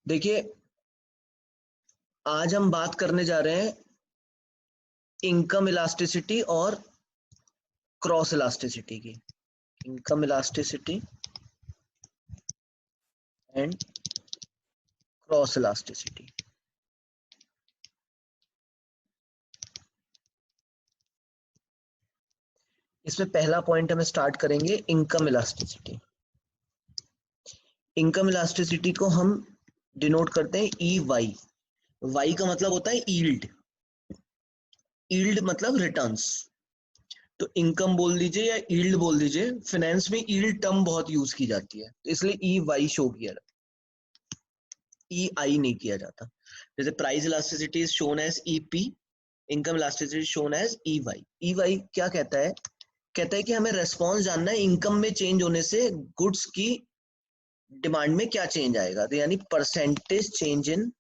देखिए, आज हम बात करने जा रहे हैं इनकम इलास्टिसिटी और क्रॉस इलास्टिसिटी की। Income elasticity and cross elasticity. इसमें पहला पॉइंट हम स्टार्ट करेंगे इनकम इलास्टिसिटी। इनकम इलास्टिसिटी को हम डिनोट करते हैं ई वाई। वाई का मतलब होता है यील्ड। यील्ड मतलब रिटर्न्स। तो इनकम बोल दीजिए या यील्ड बोल दीजिए, फाइनेंस में यील्ड टर्म बहुत यूज की जाती है, तो इसलिए ई वाई शो किया जाता है, ई आई नहीं किया जाता। जैसे price elasticity is shown as E P, income elasticity shown as E Y. E Y क्या कहता है? कहता है कि हमें रेस्पॉन्स जानना है इनकम में चेंज होने से गुड्स की डिमांड में क्या चेंज आएगा। तो यानी परसेंटेज चेंज इन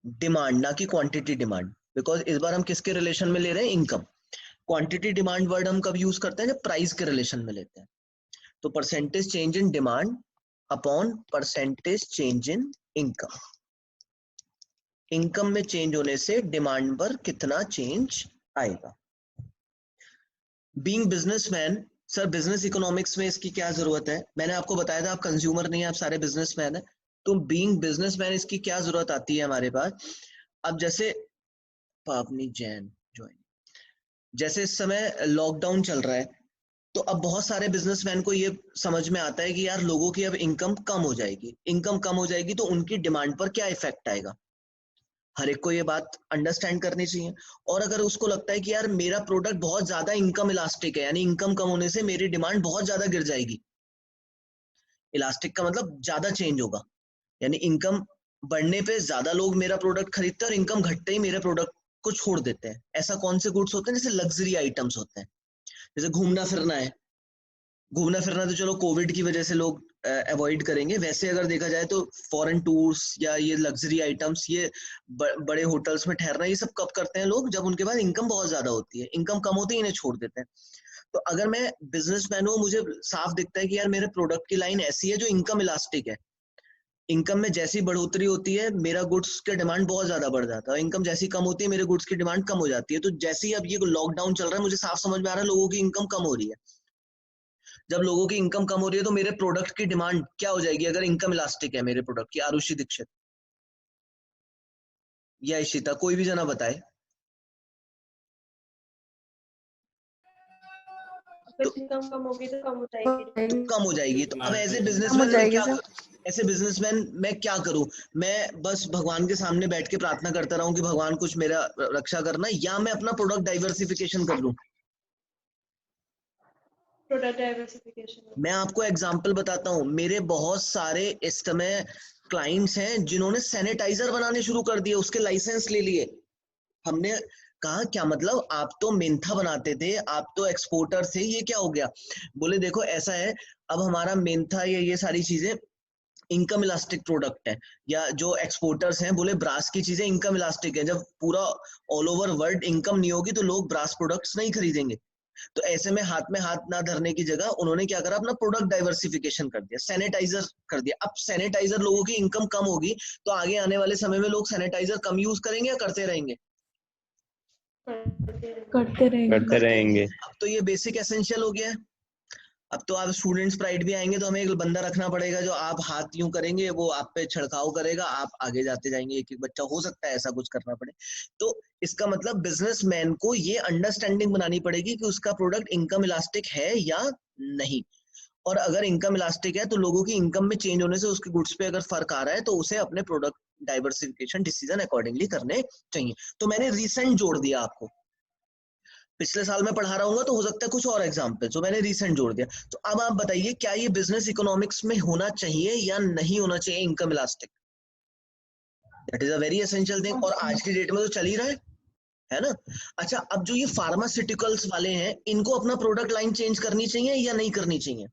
डिमांड, ना कि क्वांटिटी डिमांड। बिकॉज इस बार हम किसके रिलेशन में ले रहे हैं? इनकम। क्वांटिटी डिमांड वर्ड हम कब यूज करते हैं? जब प्राइस के रिलेशन में लेते हैं। तो percentage change in demand upon percentage change in income. Income में चेंज होने से डिमांड पर कितना चेंज आएगा। Being businessman, sir business economics में इसकी क्या जरूरत है? मैंने आपको बताया था आप कंज्यूमर नहीं है, आप सारे बिजनेसमैन है। तो बीइंग बिजनेसमैन इसकी क्या जरूरत आती है हमारे पास? अब जैसे पावनी जैन ज्वाइन, जैसे इस समय लॉकडाउन चल रहा है, तो अब बहुत सारे बिजनेसमैन को ये समझ में आता है कि यार लोगों की अब इनकम कम हो जाएगी। इनकम कम हो जाएगी तो उनकी डिमांड पर क्या इफेक्ट आएगा, हर एक को ये बात अंडरस्टैंड करनी चाहिए। और अगर उसको लगता है कि यार मेरा प्रोडक्ट बहुत ज्यादा इनकम इलास्टिक है, यानी इनकम कम होने से मेरी डिमांड बहुत ज्यादा गिर जाएगी। इलास्टिक का मतलब ज्यादा चेंज होगा, यानी इनकम बढ़ने पे ज्यादा लोग मेरा प्रोडक्ट खरीदते हैं और इनकम घटते ही मेरे प्रोडक्ट को छोड़ देते हैं। ऐसा कौन से गुड्स होते हैं? जैसे लग्जरी आइटम्स होते हैं, जैसे घूमना फिरना है। घूमना फिरना तो चलो कोविड की वजह से लोग अवॉइड करेंगे, वैसे अगर देखा जाए तो फॉरेन टूर्स या ये लग्जरी आइटम्स, ये बड़े होटल्स में ठहरना, ये सब कब करते हैं लोग? जब उनके पास इनकम बहुत ज्यादा होती है। इनकम कम होती है इन्हें छोड़ देते हैं। तो अगर मैं बिजनेसमैन हूँ, मुझे साफ दिखता है कि यार मेरे प्रोडक्ट की लाइन ऐसी है जो इनकम इलास्टिक है। इनकम में जैसी बढ़ोतरी होती है मेरा गुड्स का डिमांड बहुत ज्यादा बढ़ जाता है, इनकम जैसी कम होती है मेरे गुड्स की डिमांड कम हो जाती है। तो जैसे ही अब ये लॉकडाउन चल रहा है, मुझे साफ समझ में आ रहा है लोगों की इनकम कम हो रही है। जब लोगों की इनकम कम हो रही है तो मेरे प्रोडक्ट की डिमांड क्या हो जाएगी? अगर इनकम इलास्टिक है मेरे प्रोडक्ट की, आरुषि दीक्षित या इशिता, कोई भी जना बताए। तो कम होगी तो कम हो जाएगी, तो कम हो जाएगी। तो अब एज ए कम हो बिजनेसमैन मैं जाएगी क्या सर। करूं? ऐसे बिजनेसमैन मैं क्या करूं? मैं बस भगवान के सामने बैठ के प्रार्थना करता रहूं कि भगवान कुछ मेरा रक्षा करना, या मैं अपना प्रोडक्ट डाइवर्सिफिकेशन कर लूं? Product diversification. मैं आपको एग्जांपल बताता हूं, मेरे बहुत सारे इस समय क्लाइंट्स हैं जिन्होंने सैनिटाइजर बनाने शुरू कर दिए, उसके लाइसेंस ले लिए। हमने कहा क्या मतलब, आप तो मेंथा बनाते थे, आप तो एक्सपोर्टर थे, ये क्या हो गया? बोले देखो ऐसा है, अब हमारा मेंथा ये सारी चीजें इनकम इलास्टिक प्रोडक्ट है। या जो एक्सपोर्टर्स हैं बोले ब्रास की चीजें इनकम इलास्टिक है, जब पूरा ऑल ओवर वर्ल्ड इनकम नहीं होगी तो लोग ब्रास प्रोडक्ट्स नहीं खरीदेंगे। तो ऐसे में हाथ ना धरने की जगह उन्होंने क्या करा, अपना प्रोडक्ट डाइवर्सिफिकेशन कर दिया, सैनिटाइजर कर दिया। अब सैनिटाइजर लोगों की इनकम कम होगी तो आगे आने वाले समय में लोग सैनिटाइजर कम यूज करेंगे या करते रहेंगे? करते रहेंगे। अब तो ये बेसिक एसेंशियल हो गया है। अब तो आप स्टूडेंट्स प्राइड भी आएंगे तो हमें एक बंदा रखना पड़ेगा जो आप हाथ यूं करेंगे वो आप पे छिड़काव करेगा, आप आगे जाते जाएंगे, एक एक बच्चा, हो सकता है ऐसा कुछ करना पड़े। तो इसका मतलब बिजनेसमैन को ये अंडरस्टैंडिंग बनानी पड़ेगी कि उसका प्रोडक्ट इनकम इलास्टिक है या नहीं। और अगर इनकम इलास्टिक है तो लोगों की इनकम में चेंज होने से उसके गुड्स पे अगर फर्क आ रहा है तो उसे अपने प्रोडक्ट डाइवर्सिफिकेशन डिसीजन अकॉर्डिंगली करने चाहिए। तो मैंने रिसेंट जोड़ दिया आपको, पिछले साल में पढ़ा रहा हूँ तो हो सकता है कुछ और एग्जाम्पल, जो मैंने रिसेंट जोड़ दिया। तो अब आप बताइए क्या ये बिजनेस इकोनॉमिक्स में होना चाहिए या नहीं होना चाहिए income elastic? That is a very essential thing, और आज की डेट में तो चल ही रहा है ना। अच्छा, अब जो ये फार्मास्यूटिकल्स वाले हैं, इनको अपना प्रोडक्ट लाइन चेंज करनी चाहिए या नहीं करनी चाहिए?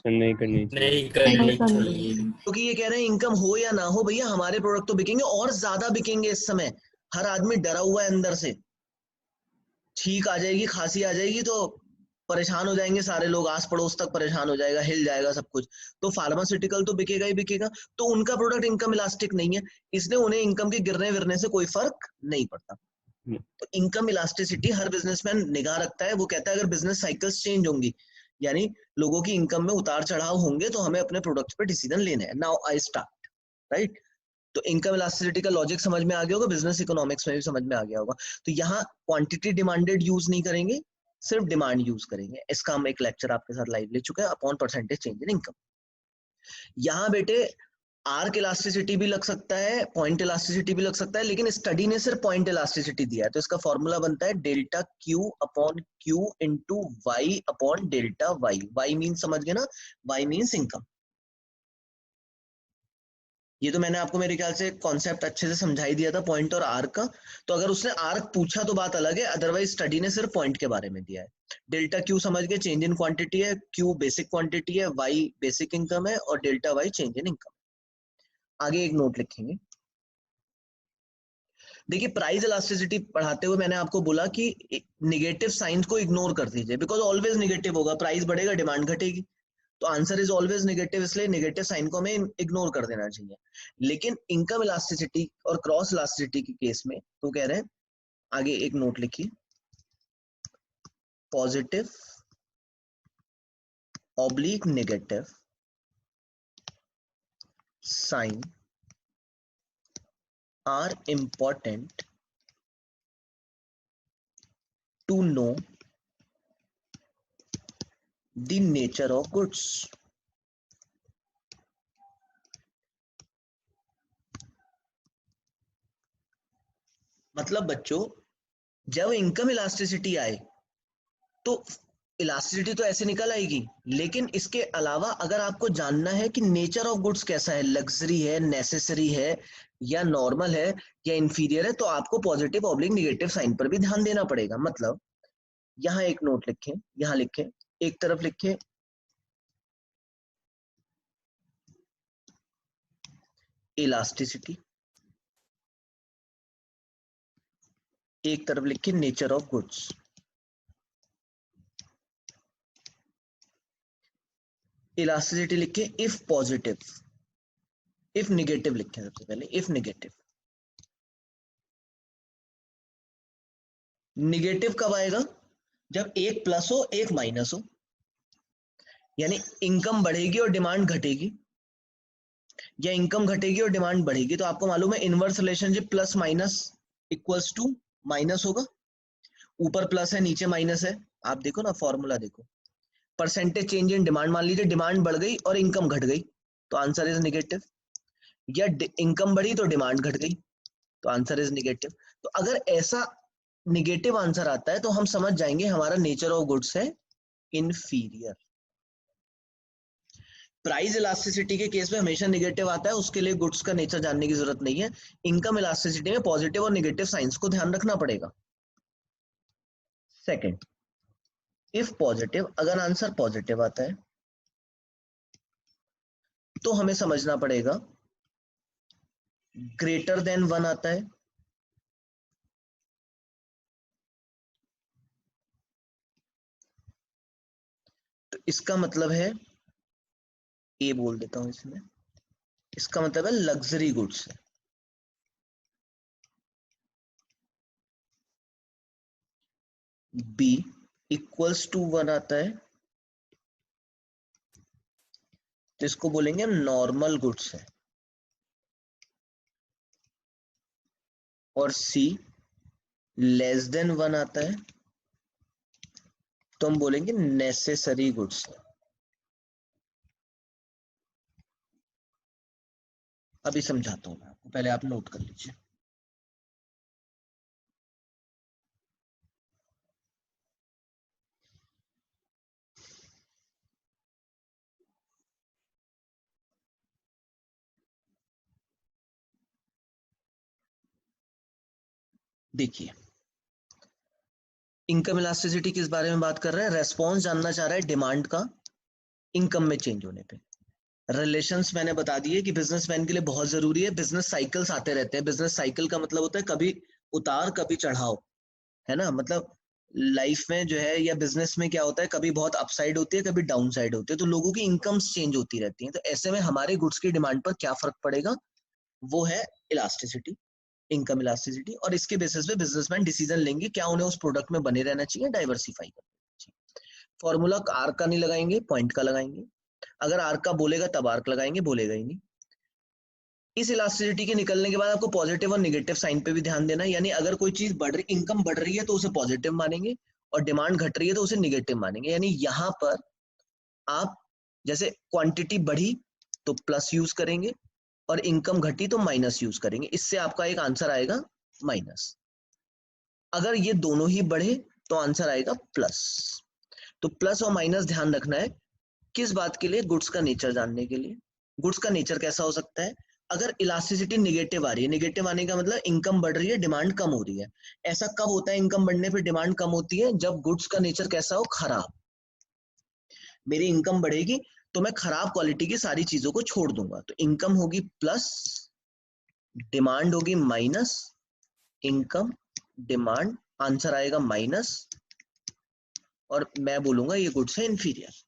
नहीं करनी चाहिए। नहीं करनी चाहिए। क्योंकि ये कह रहे हैं इनकम हो या ना हो भैया हमारे प्रोडक्ट तो बिकेंगे और ज्यादा बिकेंगे। इस समय हर आदमी डरा हुआ है अंदर से, छींक आ जाएगी, खांसी आ जाएगी तो परेशान हो जाएंगे सारे लोग, आस पड़ोस तक परेशान हो जाएगा, हिल जाएगा सब कुछ। तो फार्मास्यूटिकल तो बिकेगा ही बिकेगा, तो उनका प्रोडक्ट इनकम इलास्टिक नहीं है, इसलिए उन्हें इनकम के गिरने विरने से कोई फर्क नहीं पड़ता। तो इनकम इलास्टिसिटी हर बिजनेसमैन निगाह रखता है, वो कहता है अगर बिजनेस साइकिल्स चेंज होंगी, यानी लोगों की इनकम में उतार चढ़ाव होंगे, तो हमें अपने प्रोडक्ट पे डिसीजन लेने हैं। Now I start, right. तो इनकम इलास्टिसिटी का लॉजिक समझ में आ गया होगा, बिजनेस इकोनॉमिक्स में भी समझ में आ गया होगा। तो यहाँ क्वांटिटी डिमांडेड यूज नहीं करेंगे, सिर्फ डिमांड यूज करेंगे। इसका हम एक लेक्चर आपके साथ लाइव ले चुके हैं, upon percentage change in income. यहाँ बेटे आर्क इलास्टिसिटी भी लग सकता है, पॉइंट इलास्टिसिटी भी लग सकता है, लेकिन स्टडी ने सिर्फ पॉइंट इलास्टिसिटी दिया है। तो इसका फॉर्मूला बनता है delta Q upon Q into Y upon delta Y. Y mean समझ गए ना, वाई मीन्स इनकम। ये तो मैंने आपको मेरे ख्याल से कॉन्सेप्ट अच्छे से समझा ही दिया था पॉइंट और आर्क का। तो अगर उसने आर्क पूछा तो बात अलग है, अदरवाइज स्टडी ने सिर्फ पॉइंट के बारे में दिया है। डेल्टा क्यू समझ गए, चेंज इन क्वांटिटी है, क्यू बेसिक क्वांटिटी है, वाई बेसिक इनकम है, और delta Y change in income. आगे एक नोट लिखेंगे। देखिए प्राइस इलास्टिसिटी पढ़ाते हुए मैंने आपको बोला कि निगेटिव साइंस को इग्नोर कर दीजिए, बिकॉज ऑलवेज निगेटिव होगा, प्राइस बढ़ेगा डिमांड घटेगी, तो आंसर इज ऑलवेज निगेटिव, इसलिए निगेटिव साइन को हमें इग्नोर कर देना चाहिए। लेकिन इनकम इलास्टिसिटी और क्रॉस इलास्टिसिटी के केस में तो कह रहे हैं, आगे एक नोट लिखिए, positive oblique negative sign are important to know the nature of goods. मतलब बच्चों जब इनकम इलास्टिसिटी आए तो इलास्टिसिटी तो ऐसे निकल आएगी, लेकिन इसके अलावा अगर आपको जानना है कि नेचर ऑफ गुड्स कैसा है, लग्जरी है, नेसेसरी है, या नॉर्मल है, या इंफीरियर है, तो आपको पॉजिटिव ऑब्लिक नेगेटिव साइन पर भी ध्यान देना पड़ेगा। मतलब यहाँ एक नोट लिखें, यहाँ लिखें, एक तरफ लिखें इलास्टिसिटी, एक तरफ लिखें नेचर ऑफ गुड्स। इलास्टिसिटी लिखें इफ पॉजिटिव, इफ निगेटिव लिखें सबसे पहले, इफ निगेटिव। निगेटिव कब आएगा? जब एक प्लस हो एक माइनस हो, यानी इनकम बढ़ेगी और डिमांड घटेगी, या इनकम घटेगी और डिमांड बढ़ेगी। तो आपको मालूम है inverse relationship plus minus equals to minus होगा, ऊपर प्लस है नीचे माइनस है। आप देखो ना फॉर्मूला देखो, परसेंटेज चेंज इन डिमांड, मान लीजिए डिमांड बढ़ गई और इनकम घट गई तो आंसर इज निगेटिव, या इनकम बढ़ी तो डिमांड घट गई तो आंसर इज निगेटिव। तो अगर ऐसा निगेटिव आंसर आता है तो हम समझ जाएंगे हमारा नेचर ऑफ गुड्स है इंफीरियर। प्राइस इलास्टिसिटी के केस में हमेशा निगेटिव आता है, उसके लिए गुड्स का नेचर जानने की जरूरत नहीं है। इनकम इलास्टिसिटी में पॉजिटिव और निगेटिव साइंस को ध्यान रखना पड़ेगा। सेकंड, इफ पॉजिटिव, अगर आंसर पॉजिटिव आता है तो हमें समझना पड़ेगा ग्रेटर देन 1 आता है, तो इसका मतलब है, ए बोल देता हूं इसमें, इसका मतलब है लग्जरी गुड्स है। बी इक्वल्स टू 1 आता है तो इसको बोलेंगे नॉर्मल गुड्स है, और सी लेस देन 1 आता है तो हम बोलेंगे नेसेसरी गुड्स है। अभी समझाता हूं मैं आपको, पहले आप नोट कर लीजिए। देखिए इनकम इलास्टिसिटी किस बारे में बात कर रहा है? रेस्पॉन्स जानना चाह रहा है डिमांड का इनकम में चेंज होने पे। रिलेशंस मैंने बता दिए कि बिजनेसमैन के लिए बहुत जरूरी है। बिजनेस साइकिल्स आते रहते हैं। बिजनेस साइकिल का मतलब होता है कभी उतार कभी चढ़ाव, है ना। मतलब लाइफ में जो है या बिजनेस में क्या होता है, कभी बहुत अपसाइड होती है, कभी डाउन साइड होती है, तो लोगों की इनकम्स चेंज होती रहती हैं। तो ऐसे में हमारे गुड्स की डिमांड पर क्या फर्क पड़ेगा, वो है इलास्टिसिटी, इनकम इलास्टिसिटी। और इसके बेसिस पे बिजनेसमैन डिसीजन लेंगे क्या उन्हें उस प्रोडक्ट में बने रहना चाहिए, डाइवर्सिफाई करना चाहिए। फॉर्मूला आर्क का नहीं लगाएंगे, पॉइंट का लगाएंगे। अगर आर्क का बोलेगा तब आर्क लगाएंगे, बोलेगा ही नहीं। इस इलास्टिसिटी के निकलने के बाद आपको पॉजिटिव और नेगेटिव साइन पे भी ध्यान देना है। यानी अगर कोई चीज बढ़ रही, इनकम बढ़ रही है तो उसे पॉजिटिव मानेंगे, और डिमांड घट रही है तो उसे नेगेटिव मानेंगे। यानी यहाँ पर आप जैसे क्वांटिटी बढ़ी तो प्लस यूज करेंगे, और इनकम घटी तो माइनस यूज करेंगे। इससे आपका एक आंसर आएगा माइनस। अगर ये दोनों ही बढ़े तो आंसर आएगा प्लस। तो प्लस और माइनस ध्यान रखना है किस बात के लिए, गुड्स का नेचर जानने के लिए। गुड्स का नेचर कैसा हो सकता है, अगर इलास्टिसिटी निगेटिव आ रही है, निगेटिव आने का मतलब इनकम बढ़ रही है, डिमांड कम हो रही है। ऐसा कब होता है इनकम बढ़ने पे डिमांड कम होती है, जब गुड्स का नेचर कैसा हो, खराब। मेरी इनकम बढ़ेगी तो मैं खराब क्वालिटी की सारी चीजों को छोड़ दूंगा, तो इनकम होगी प्लस, डिमांड होगी माइनस, इनकम डिमांड, आंसर आएगा माइनस, और मैं बोलूंगा ये गुड्स है इंफीरियर।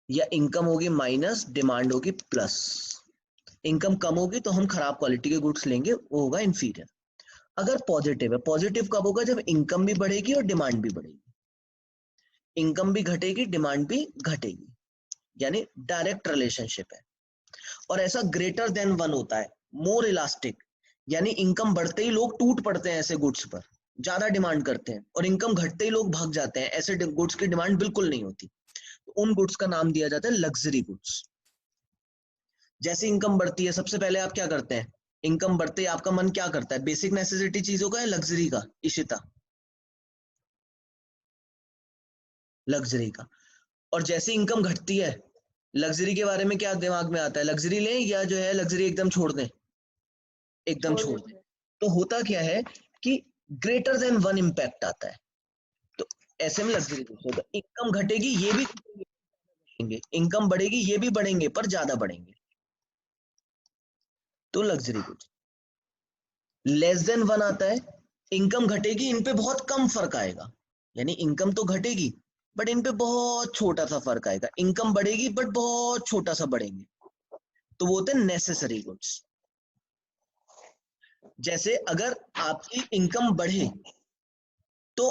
या इनकम होगी माइनस, डिमांड होगी प्लस। इनकम कम होगी तो हम खराब क्वालिटी के गुड्स लेंगे, वो होगा इंफीरियर। अगर पॉजिटिव है, पॉजिटिव कब होगा, जब इनकम भी बढ़ेगी और डिमांड भी बढ़ेगी। इनकम भी घटेगी, डिमांड भी घटेगी, यानी डायरेक्ट रिलेशनशिप है। और ऐसा ग्रेटर देन वन होता है, मोर इलास्टिक, यानी इनकम बढ़ते ही लोग टूट पड़ते हैं ऐसे गुड्स पर, ज्यादा डिमांड करते हैं, और इनकम घटते ही लोग भाग जाते हैं, ऐसे गुड्स की डिमांड बिल्कुल नहीं होती। तो उन गुड्स का नाम दिया जाता है लग्जरी गुड्स। जैसे इनकम बढ़ती है, सबसे पहले आप क्या करते हैं, इनकम बढ़ते ही आपका मन क्या करता है, बेसिक नेसेसिटी चीजों का या लग्जरी का, इशिता? लग्जरी का। और जैसे इनकम घटती है, लग्जरी के बारे में क्या दिमाग में आता है, लग्जरी लें या जो है लग्जरी एकदम छोड़ दें? एकदम छोड़ दें। तो होता क्या है कि ग्रेटर देन वन इम्पैक्ट आता है। तो ऐसे में लग्जरी गुड्स होगा, इनकम घटेगी ये भी घटेंगे, इनकम बढ़ेगी ये भी बढ़ेंगे, पर ज्यादा बढ़ेंगे, तो luxury goods. Less then one आता है, इनकम घटेगी, इन पे बहुत कम फर्क आएगा, यानी इनकम तो घटेगी बट इन पे बहुत छोटा सा फर्क आएगा, इनकम बढ़ेगी बट बहुत छोटा सा बढ़ेंगे, तो वो होते हैं नेसेसरी गुड्स। जैसे अगर आपकी इनकम बढ़े तो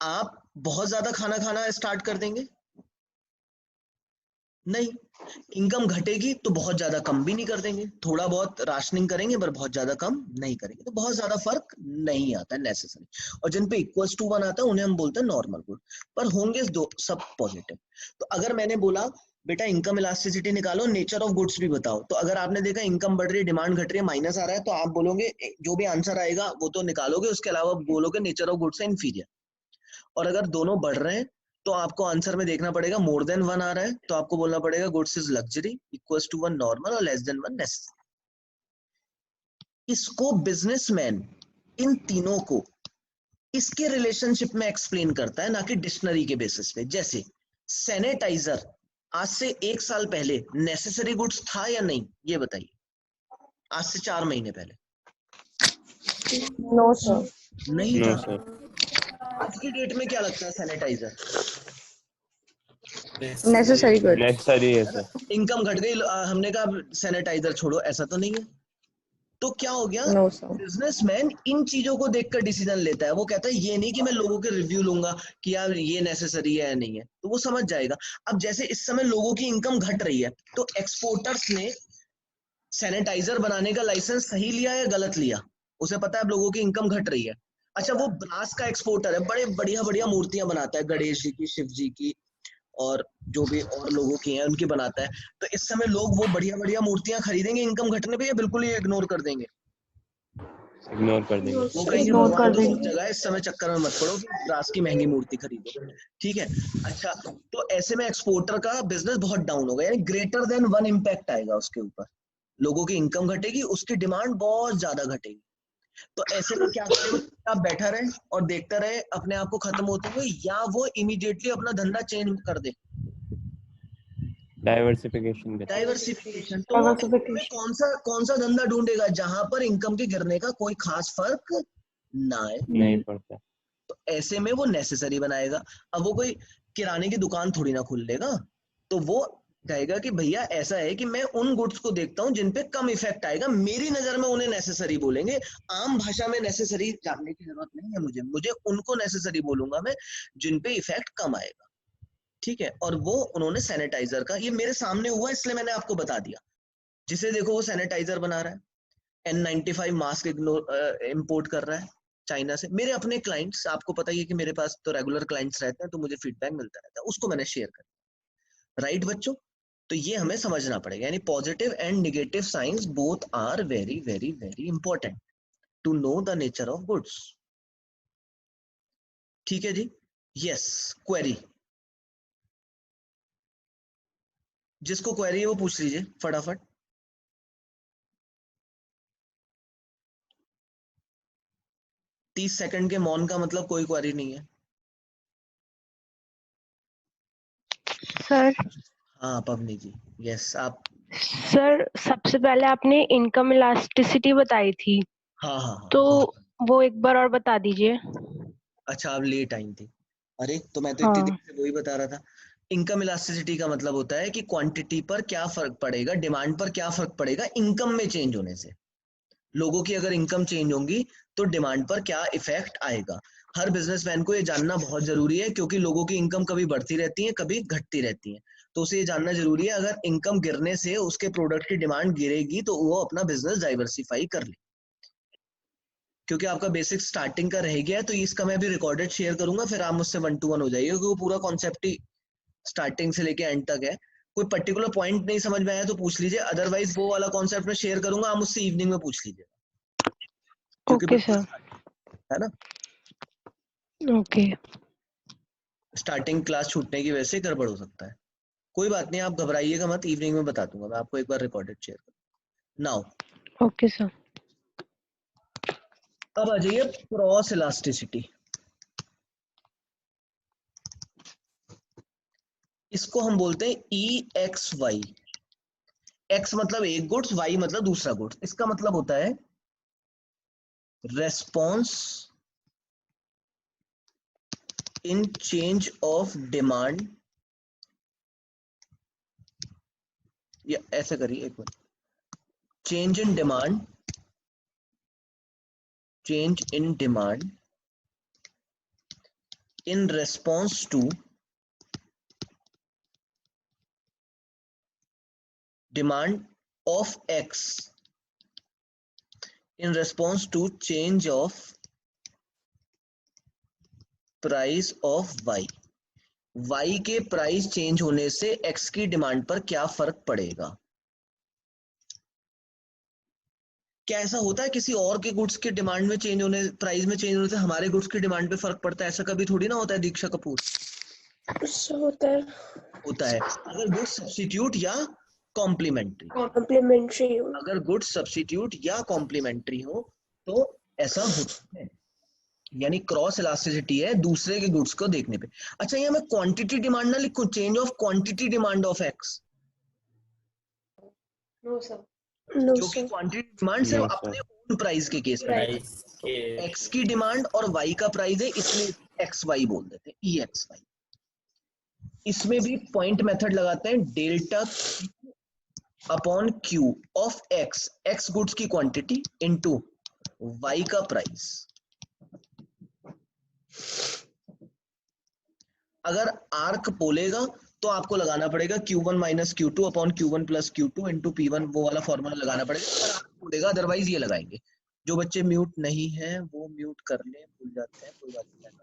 आप बहुत ज्यादा खाना खाना स्टार्ट कर देंगे? नहीं। इनकम घटेगी तो बहुत ज्यादा कम भी नहीं कर देंगे, थोड़ा बहुत राशनिंग करेंगे पर बहुत ज्यादा कम नहीं करेंगे, तो बहुत ज्यादा फर्क नहीं आता है नेसेसरी। और जिन पे इक्वल्स टू वन आता है उन्हें हम बोलते हैं नॉर्मल गुड, पर होंगे दो सब पॉजिटिव। तो अगर मैंने बोला बेटा इनकम इलास्टिसिटी निकालो, नेचर ऑफ गुड्स भी बताओ, तो अगर आपने देखा इनकम बढ़ रही है, डिमांड घट रही है, माइनस आ रहा है, तो आप बोलोगे जो भी आंसर आएगा वो तो निकालोगे, उसके अलावा बोलोगे नेचर ऑफ गुड्स है इंफीरियर। और अगर दोनों बढ़ रहे हैं तो आपको आंसर में देखना पड़ेगा मोर देन वन आ रहा है, तो आपको बोलना पड़ेगा goods is luxury, equals to one normal, और लेस देन वन नेसेसरी। इसको बिजनेसमैन इन तीनों को इसके रिलेशनशिप में एक्सप्लेन करता है, ना कि डिक्शनरी के बेसिस पे। जैसे सैनिटाइजर आज से 1 साल पहले नेसेसरी गुड्स था या नहीं, ये बताइए, आज से 4 महीने पहले। No sir. नहीं नो था। सर। आज की डेट में क्या लगता है सैनिटाइजर नेसेसरी गुड। नेसेसरी है सर। इनकम घट गई, हमने कहा सैनिटाइजर छोड़ो, ऐसा तो नहीं है। तो क्या हो गया, नो सर। बिजनेसमैन इन चीजों को देखकर डिसीजन लेता है। वो कहता है ये नहीं कि मैं लोगों के रिव्यू लूंगा कि यार ये नेसेसरी है या नहीं है, तो वो समझ जाएगा। अब जैसे इस समय लोगों की इनकम घट रही है, तो एक्सपोर्टर्स ने सैनिटाइजर बनाने का लाइसेंस सही लिया या गलत लिया? उसे पता है अब लोगों की इनकम घट रही है। अच्छा, वो ब्रास का एक्सपोर्टर है, बड़े बढ़िया बढ़िया मूर्तियां बनाता है, गणेश जी की, शिव जी की, और जो भी और लोगों की हैं उनकी बनाता है। तो इस समय लोग वो बढ़िया बढ़िया मूर्तियां खरीदेंगे इनकम घटने पे, या बिल्कुल ही इग्नोर कर देंगे? इग्नोर कर देंगे। वो कहेंगे इग्नोर भगवान कर तो सब देंगे। जगह है, इस समय चक्कर में मत पड़ो कि ब्रास की महंगी मूर्ति खरीदो। ठीक है। अच्छा, तो ऐसे में एक्सपोर्टर का बिजनेस बहुत डाउन होगा, यानी ग्रेटर देन वन इम्पैक्ट आएगा उसके ऊपर। लोगों की इनकम घटेगी, उसकी डिमांड बहुत ज्यादा घटेगी। तो ऐसे में क्या करे, आप बैठा रहे और देखता रहे अपने आप को खत्म होते हुए, या वो इमीडिएटली अपना धंधा चेंज कर दे? डाइवर्सिफिकेशन के साथ। डाइवर्सिफिकेशन। तो वो कौन सा धंधा ढूंढेगा जहां पर इनकम के गिरने का कोई खास फर्क ना आए। नहीं पड़ता। तो ऐसे में वो नेसेसरी बनाएगा। अब वो कोई किराने की दुकान थोड़ी ना खोल लेगा, तो वो कहेगा कि भैया ऐसा है कि मैं उन गुड्स को देखता हूं जिन पे कम इफेक्ट आएगा, मेरी नजर में उन्हें नेसेसरी बोलेंगे। आम भाषा में नेसेसरी जानने की जरूरत नहीं है मुझे, मुझे उनको नेसेसरी बोलूंगा मैं जिन पे इफेक्ट कम आएगा। ठीक है, और वो उन्होंने सैनिटाइजर का, ये मेरे सामने हुआ इसलिए मैंने आपको बता दिया। जिसे देखो वो सैनिटाइजर बना रहा है, N95 मास्क इम्पोर्ट कर रहा है चाइना से। मेरे अपने क्लाइंट्स, आपको पता ही है कि मेरे पास तो रेगुलर क्लाइंट्स रहते हैं, तो मुझे फीडबैक मिलता रहता है, उसको मैंने शेयर कर। राइट बच्चों, तो ये हमें समझना पड़ेगा, यानी positive and negative signs both are very very very important to know the nature of goods. ठीक है जी, यस, क्वेरी, जिसको क्वेरी है वो पूछ लीजिए फटाफट। 30 सेकंड के मौन का मतलब कोई क्वेरी नहीं है। सर। हाँ पवनी जी, यस आप। सर सबसे पहले आपने इनकम इलास्टिसिटी बताई थी, हाँ हाँ हाँ, तो बहुत। वो एक बार और बता दीजिए। अच्छा, आप लेट आई थी। अरे तो मैं तो इतनी हाँ। देर से वही बता रहा था। इनकम इलास्टिसिटी का मतलब होता है कि क्वांटिटी पर क्या फर्क पड़ेगा, डिमांड पर क्या फर्क पड़ेगा इनकम में चेंज होने से। लोगों की अगर इनकम चेंज होंगी तो डिमांड पर क्या इफेक्ट आएगा। हर बिजनेसमैन को ये जानना बहुत जरूरी है, क्योंकि लोगों की इनकम कभी बढ़ती रहती है कभी घटती रहती है। तो उसे ये जानना जरूरी है, अगर इनकम गिरने से उसके प्रोडक्ट की डिमांड गिरेगी तो वो अपना बिजनेस डाइवर्सिफाई कर ले। क्योंकि आपका बेसिक स्टार्टिंग का रह गया है, तो इसका मैं भी रिकॉर्डेड शेयर करूंगा, फिर आप मुझसे 1-to-1 हो जाइए, क्योंकि वो पूरा कॉन्सेप्ट ही स्टार्टिंग से लेके एंड तक है। कोई पर्टिकुलर पॉइंट नहीं समझ में आया तो पूछ लीजिए, अदरवाइज वो वाला कॉन्सेप्ट मैं शेयर करूंगा, आप मुझसे इवनिंग में पूछ लीजिए, क्योंकि ओके बिल्कुल सर। है ना, ओके। स्टार्टिंग क्लास छूटने की वजह से गड़बड़ हो सकता है। कोई बात नहीं, आप घबराइएगा मत, इवनिंग में बता दूंगा मैं आपको, एक बार रिकॉर्डेड शेयर करूंगा। Now okay sir. अब आ जाइए क्रॉस इलास्टिसिटी। इसको हम बोलते हैं EXY। एक्स मतलब एक गुड्स, वाई मतलब दूसरा गुड्स। इसका मतलब होता है response in change of demand, या ऐसे करिए एक minute, change in demand, change in demand in response to demand of X in response to change of price of Y। Y के प्राइस चेंज होने से X की डिमांड पर क्या फर्क पड़ेगा। क्या ऐसा होता है किसी और के गुड्स के डिमांड में चेंज होने, प्राइस में चेंज होने से हमारे गुड्स की डिमांड पे फर्क पड़ता है? ऐसा कभी थोड़ी ना होता है दीक्षा कपूर। उससे होता है होता है, अगर गुड्स सब्स्टिट्यूट या कॉम्प्लीमेंट्री, कॉम्प्लीमेंट्री हो। अगर गुड्स सब्स्टिट्यूट या कॉम्प्लीमेंट्री हो तो ऐसा होता है, यानी क्रॉस इलास्टिसिटी है दूसरे के गुड्स को देखने पे। अच्छा, यहाँ मैं क्वांटिटी डिमांड ना लिखूं, change of quantity demand of X, no sir. No क्योंकि सर। क्वांटिटी डिमांड सिर्फ नो अपने सर। ओन प्राइस के केस में है। तो एक्स की डिमांड और वाई का प्राइस है, इसलिए एक्स वाई बोल देते हैं, EXY। इसमें भी पॉइंट मेथड लगाते हैं, delta upon Q of x, x goods की क्वांटिटी इनटू वाई का प्राइस। अगर आर्क बोलेगा तो आपको लगाना पड़ेगा Q1 minus Q2 upon Q1 plus Q2 into P1, वो वाला फॉर्मूला लगाना पड़ेगा अगर आर्क बोलेगा, अदरवाइज ये लगाएंगे। जो बच्चे म्यूट नहीं है वो म्यूट कर ले, भूल जाते हैं, कोई बात नहीं।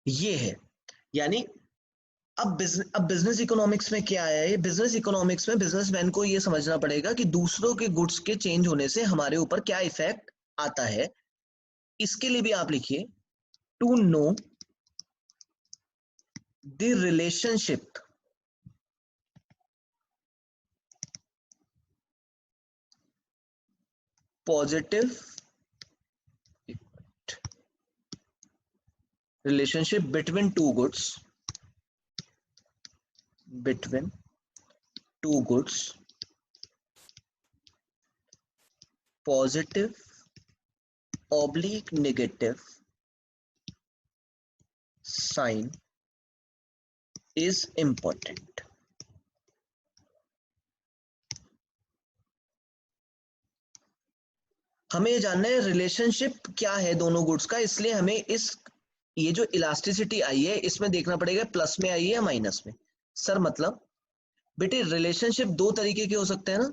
ये है, यानी अब बिजनेस इकोनॉमिक्स में क्या है, बिजनेस इकोनॉमिक्स में बिजनेसमैन को ये समझना पड़ेगा कि दूसरों के गुड्स के चेंज होने से हमारे ऊपर क्या इफेक्ट आता है। इसके लिए भी आप लिखिए, to know the relationship positive relationship between two goods, between two goods, positive oblique negative sign is important. हमें ये जानना है रिलेशनशिप क्या है दोनों गुड्स का, इसलिए हमें ये जो इलास्टिसिटी आई है इसमें देखना पड़ेगा प्लस में आई है या माइनस में। सर मतलब बेटे रिलेशनशिप दो तरीके के हो सकते हैं ना,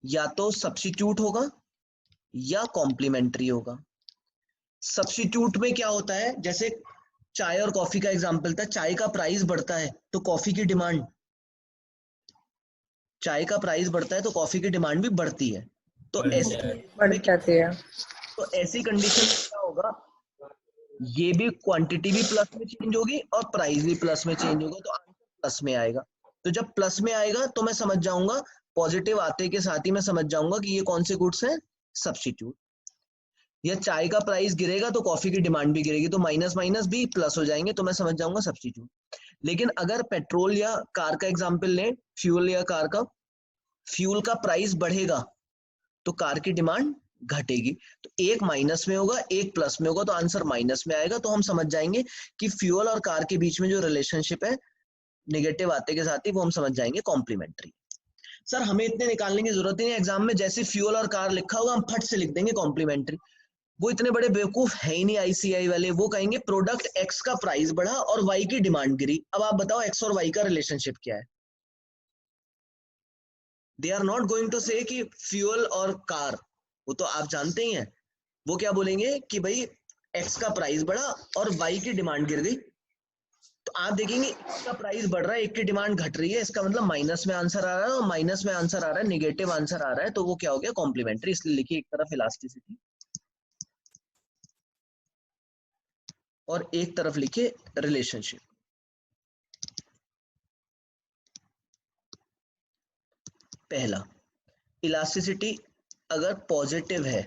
या तो सब्स्टिट्यूट होगा या कॉम्प्लीमेंट्री होगा। सब्स्टिट्यूट में क्या होता है, जैसे चाय और कॉफी का एग्जांपल था, चाय का प्राइस बढ़ता है तो कॉफी की डिमांड, चाय का प्राइस बढ़ता है तो कॉफी की डिमांड भी बढ़ती है। तो बढ़ जाती है। तो ऐसी कंडीशन में क्या होगा, ये भी क्वांटिटी भी प्लस में चेंज होगी और प्राइस भी प्लस में चेंज होगा, तो आंसर प्लस में आएगा। तो जब प्लस में आएगा तो मैं समझ जाऊंगा, पॉजिटिव आते के साथ ही मैं समझ जाऊंगा कि ये कौन से गुड्स हैं, सब्स्टिट्यूट। या चाय का प्राइस गिरेगा तो कॉफी की डिमांड भी गिरेगी, तो माइनस माइनस भी प्लस हो जाएंगे, तो मैं समझ जाऊंगा सब्स्टिट्यूट। लेकिन अगर पेट्रोल या कार का एग्जाम्पल लें, फ्यूल या कार का, फ्यूल का प्राइस बढ़ेगा तो कार की डिमांड घटेगी, तो एक माइनस में होगा एक प्लस में होगा, तो आंसर माइनस में आएगा। तो हम समझ जाएंगे कि फ्यूल और कार के बीच में जो रिलेशनशिप है नेगेटिव आते के साथ ही वो हम समझ जाएंगे कॉम्प्लीमेंट्री। सर हमें इतने निकालने की जरूरत ही नहीं, एग्जाम में जैसे फ्यूल और कार लिखा होगा हम फट से लिख देंगे कॉम्प्लीमेंट्री। वो इतने बड़े बेवकूफ है ही नहीं आईसीआई वाले, वो कहेंगे प्रोडक्ट एक्स का प्राइस बढ़ा और वाई की डिमांड गिरी। अब आप बताओ एक्स और वाई का रिलेशनशिप क्या है। They are not going to say कि फ्यूल और कार, वो तो आप जानते ही हैं, वो क्या बोलेंगे कि भाई एक्स का प्राइस बढ़ा और वाई की डिमांड गिर गई। तो आप देखेंगे एक्स का प्राइस बढ़ रहा है एक की डिमांड घट रही है, इसका मतलब माइनस में आंसर आ रहा है, और माइनस में आंसर आ रहा है, नेगेटिव आंसर आ रहा है, तो वो क्या हो गया कॉम्प्लीमेंट्री। इसलिए लिखिए एक तरफ इलास्टिसिटी और एक तरफ लिखिए रिलेशनशिप। पहला, इलास्टिसिटी अगर पॉजिटिव है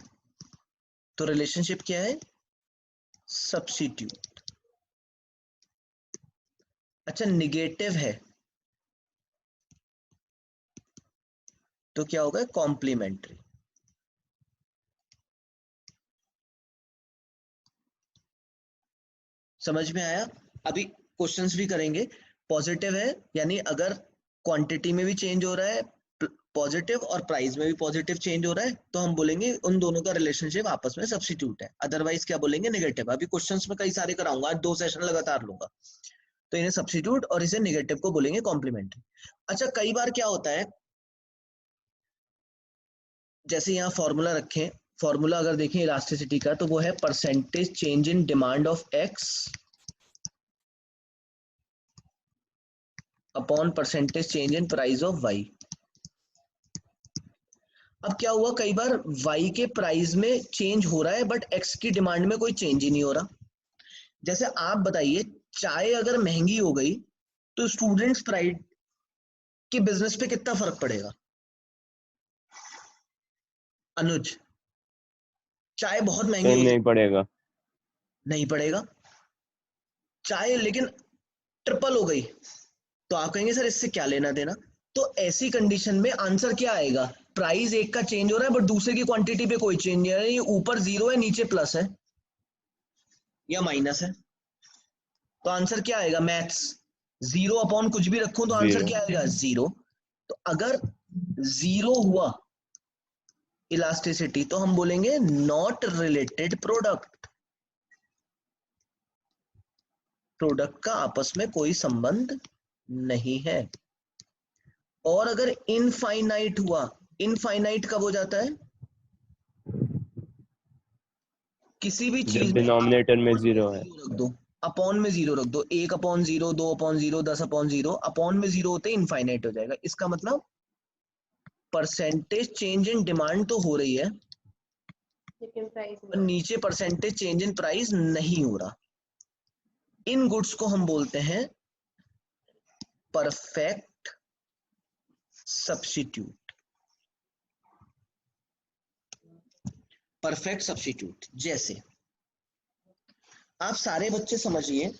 तो रिलेशनशिप क्या है, सब्स्टिट्यूट। अच्छा निगेटिव है तो क्या होगा, कॉम्प्लीमेंट्री। समझ में आया। अभी क्वेश्चंस भी करेंगे। पॉजिटिव है यानी अगर क्वांटिटी में भी चेंज हो रहा है पॉजिटिव और प्राइस में भी पॉजिटिव चेंज हो रहा है, तो हम बोलेंगे उन दोनों का रिलेशनशिप आपस में सब्स्टिट्यूट है। अदरवाइज क्या बोलेंगे, नेगेटिव। अभी क्वेश्चंस में कई सारे कराऊंगा, आज 2 सेशन लगातार लूंगा, तो इन्हें सब्स्टिट्यूट और इसे नेगेटिव को बोलेंगे कॉम्प्लीमेंट्री। अच्छा कई बार क्या होता है, जैसे यहाँ फॉर्मूला रखें, फॉर्मूला अगर देखें इलास्टिसिटी का तो वो है percentage change in demand of X upon percentage change in price of Y. अब क्या हुआ, कई बार y के प्राइस में चेंज हो रहा है बट x की डिमांड में कोई चेंज ही नहीं हो रहा। जैसे आप बताइए, चाय अगर महंगी हो गई तो स्टूडेंट्स प्राइड के बिजनेस पे कितना फर्क पड़ेगा। अनुज, चाय बहुत महंगी हो नहीं पड़ेगा, नहीं पड़ेगा, चाय लेकिन ट्रिपल हो गई तो आप कहेंगे सर इससे क्या लेना देना। तो ऐसी कंडीशन में आंसर क्या आएगा, प्राइस एक का चेंज हो रहा है बट दूसरे की क्वांटिटी पे कोई चेंज नहीं है, ये ऊपर 0 है नीचे प्लस है या माइनस है, तो आंसर क्या आएगा, मैथ्स 0 अपॉन कुछ भी रखूं तो आंसर 0। क्या आएगा, 0। तो अगर 0 हुआ इलास्टिसिटी तो हम बोलेंगे नॉट रिलेटेड प्रोडक्ट, प्रोडक्ट का आपस में कोई संबंध नहीं है। और अगर इनफाइनाइट हुआ, इनफाइनाइट कब हो जाता है, किसी भी चीज जब में डिनोमिनेटर में 0 है। रख दो, अपॉन में 0 रख दो, 1/0, 2/0, 10/0, अपॉन में 0 होते इनफाइनाइट हो जाएगा। इसका मतलब परसेंटेज चेंज इन डिमांड तो हो रही है लेकिन प्राइस पर नीचे परसेंटेज चेंज इन प्राइस नहीं हो रहा। इन गुड्स को हम बोलते हैं परफेक्ट सब्स्टिट्यूट। परफेक्ट सब्स्टिट्यूट जैसे आप सारे बच्चे समझिए,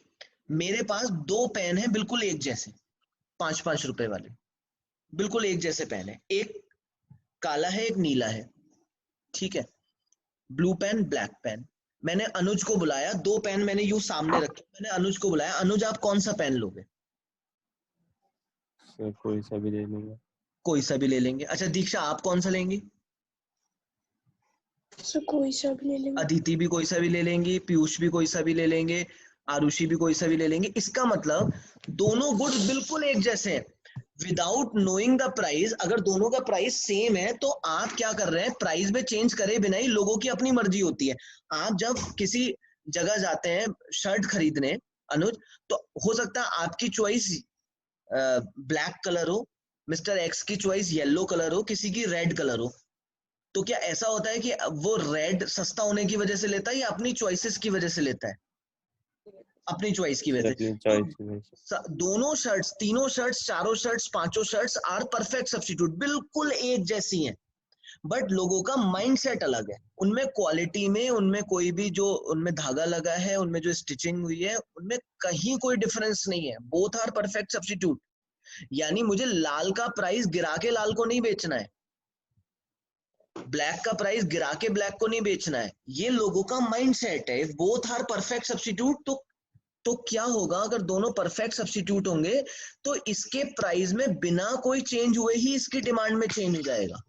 मेरे पास 2 पेन है बिल्कुल एक जैसे, 5-5 रुपए वाले, बिल्कुल एक जैसे पेन है, एक काला है एक नीला है, ठीक है। Blue pen, black pen. मैंने अनुज को बुलाया, 2 पेन मैंने यूं सामने रखे, मैंने अनुज को बुलाया, अनुज आप कौन सा पेन लोगे? सर कोई सा भी ले लूंगा। कोई सा भी ले लेंगे। अच्छा दीक्षा आप कौन सा लेंगी? सर कोई सा भी ले लेंगे। अदिति भी कोई सा भी ले लेंगी, पीयूष भी कोई सा भी ले लेंगे, आरुषि भी कोई सा भी ले लेंगे। इसका मतलब दोनों गुड बिल्कुल एक जैसे हैं। विदाउट नोइंग द प्राइस, अगर दोनों का प्राइस सेम है तो आप क्या कर रहे हैं, प्राइस में चेंज करे बिना ही लोगों की अपनी मर्जी होती है। आप जब किसी जगह जाते हैं शर्ट खरीदने अनुज, तो हो सकता है आपकी चॉइस ब्लैक कलर हो, मिस्टर एक्स की चॉइस येलो कलर हो, किसी की रेड कलर हो। तो क्या ऐसा होता है कि वो रेड सस्ता होने की वजह से लेता है या अपनी चॉइसेस की वजह से लेता है? अपनी चॉइस की सर वजह अपनी से। चॉइस की वजह से। दोनों शर्ट्स, तीनों शर्ट्स, चारों शर्ट्स, पांचों शर्ट्स आर परफेक्ट सब्स्टिट्यूट, बिल्कुल एक जैसी हैं, बट लोगों का माइंडसेट अलग है। उनमें क्वालिटी में, उनमें कोई भी जो उनमें धागा लगा है, उनमें जो स्टिचिंग हुई है, उनमें कहीं कोई डिफरेंस नहीं है। Both are perfect substitute. यानी मुझे लाल का प्राइस गिरा के लाल को नहीं बेचना है, ब्लैक का प्राइस गिरा के ब्लैक को नहीं बेचना है। ये लोगों का माइंडसेट है। बोथ आर परफेक्ट सब्स्टिट्यूट, तो क्या होगा अगर दोनों परफेक्ट सब्स्टिट्यूट होंगे तो इसके प्राइस में बिना कोई चेंज हुए ही इसकी डिमांड में चेंज हो जाएगा।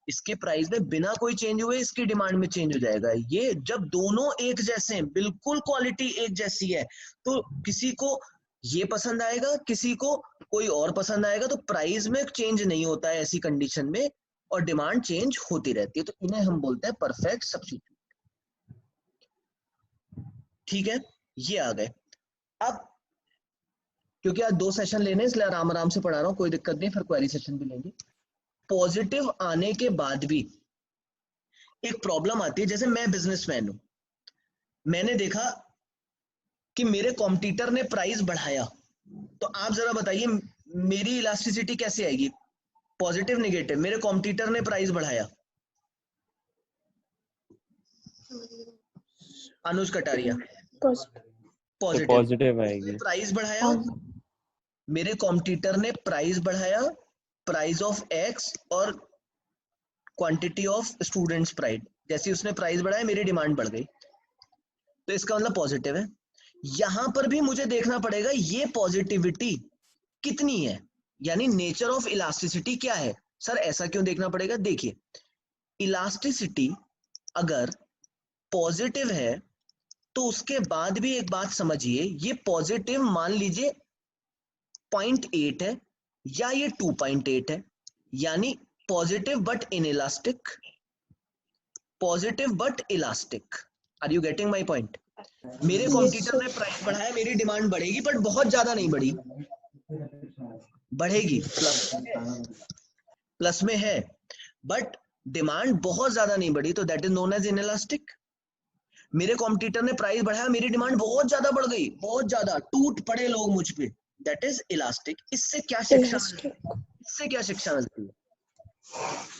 इसके प्राइस में बिना कोई चेंज हुए इसकी डिमांड में चेंज हो जाएगा। ये जब दोनों एक जैसे हैं, बिल्कुल क्वालिटी एक जैसी है, तो किसी को ये पसंद आएगा, किसी को कोई और पसंद आएगा, तो प्राइस में चेंज नहीं होता है ऐसी कंडीशन में, और डिमांड चेंज होती रहती है। तो इन्हें हम बोलते हैं परफेक्ट सब्स्टिट्यूट। ठीक है, ये आ गए। अब क्योंकि आज 2 सेशन लेने इसलिए आराम आराम से पढ़ा रहा हूं, कोई दिक्कत नहीं, फिर क्वेरी सेशन भी लेंगे। पॉजिटिव आने के बाद भी एक प्रॉब्लम आती है। जैसे मैं बिजनेसमैन हूं, मैंने देखा कि मेरे कॉम्पिटिटर ने प्राइस बढ़ाया, तो आप जरा बताइए मेरी इलास्टिसिटी कैसे आएगी? Positive negative? मेरे कॉम्पिटिटर ने प्राइस बढ़ाया, अनुज कटारिया, पॉजिटिव। पॉजिटिव आएगी। प्राइस बढ़ाया, मेरे कॉम्पिटिटर ने प्राइस बढ़ाया, प्राइस ऑफ एक्स और क्वांटिटी ऑफ स्टूडेंट्स प्राइस, जैसे उसने प्राइस बढ़ाया मेरी डिमांड बढ़ गई, तो इसका मतलब पॉजिटिव है। यहां पर भी मुझे देखना पड़ेगा ये पॉजिटिविटी कितनी है, यानी नेचर ऑफ इलास्टिसिटी क्या है। सर ऐसा क्यों देखना पड़ेगा? देखिए इलास्टिसिटी अगर पॉजिटिव है तो उसके बाद भी एक बात समझिए, ये पॉजिटिव मान लीजिए 0.8 है या ये 2.8 है, यानी positive but inelastic, positive but elastic. Are you getting my point? मेरे कॉम्पिटिटर ने प्राइस बढ़ाया, मेरी डिमांड बढ़ेगी, बट बहुत ज्यादा नहीं बढ़ी, बढ़ेगी, प्लस में है, बट डिमांड बहुत ज्यादा नहीं बढ़ी, तो that is known as inelastic. मेरे कॉम्पिटिटर ने प्राइस बढ़ाया, मेरी डिमांड बहुत ज्यादा बढ़ गई, बहुत ज्यादा, टूट पड़े लोग मुझ पे, दैट इज इलास्टिक। इससे क्या शिक्षा मिलती है? इससे क्या शिक्षा मिलती है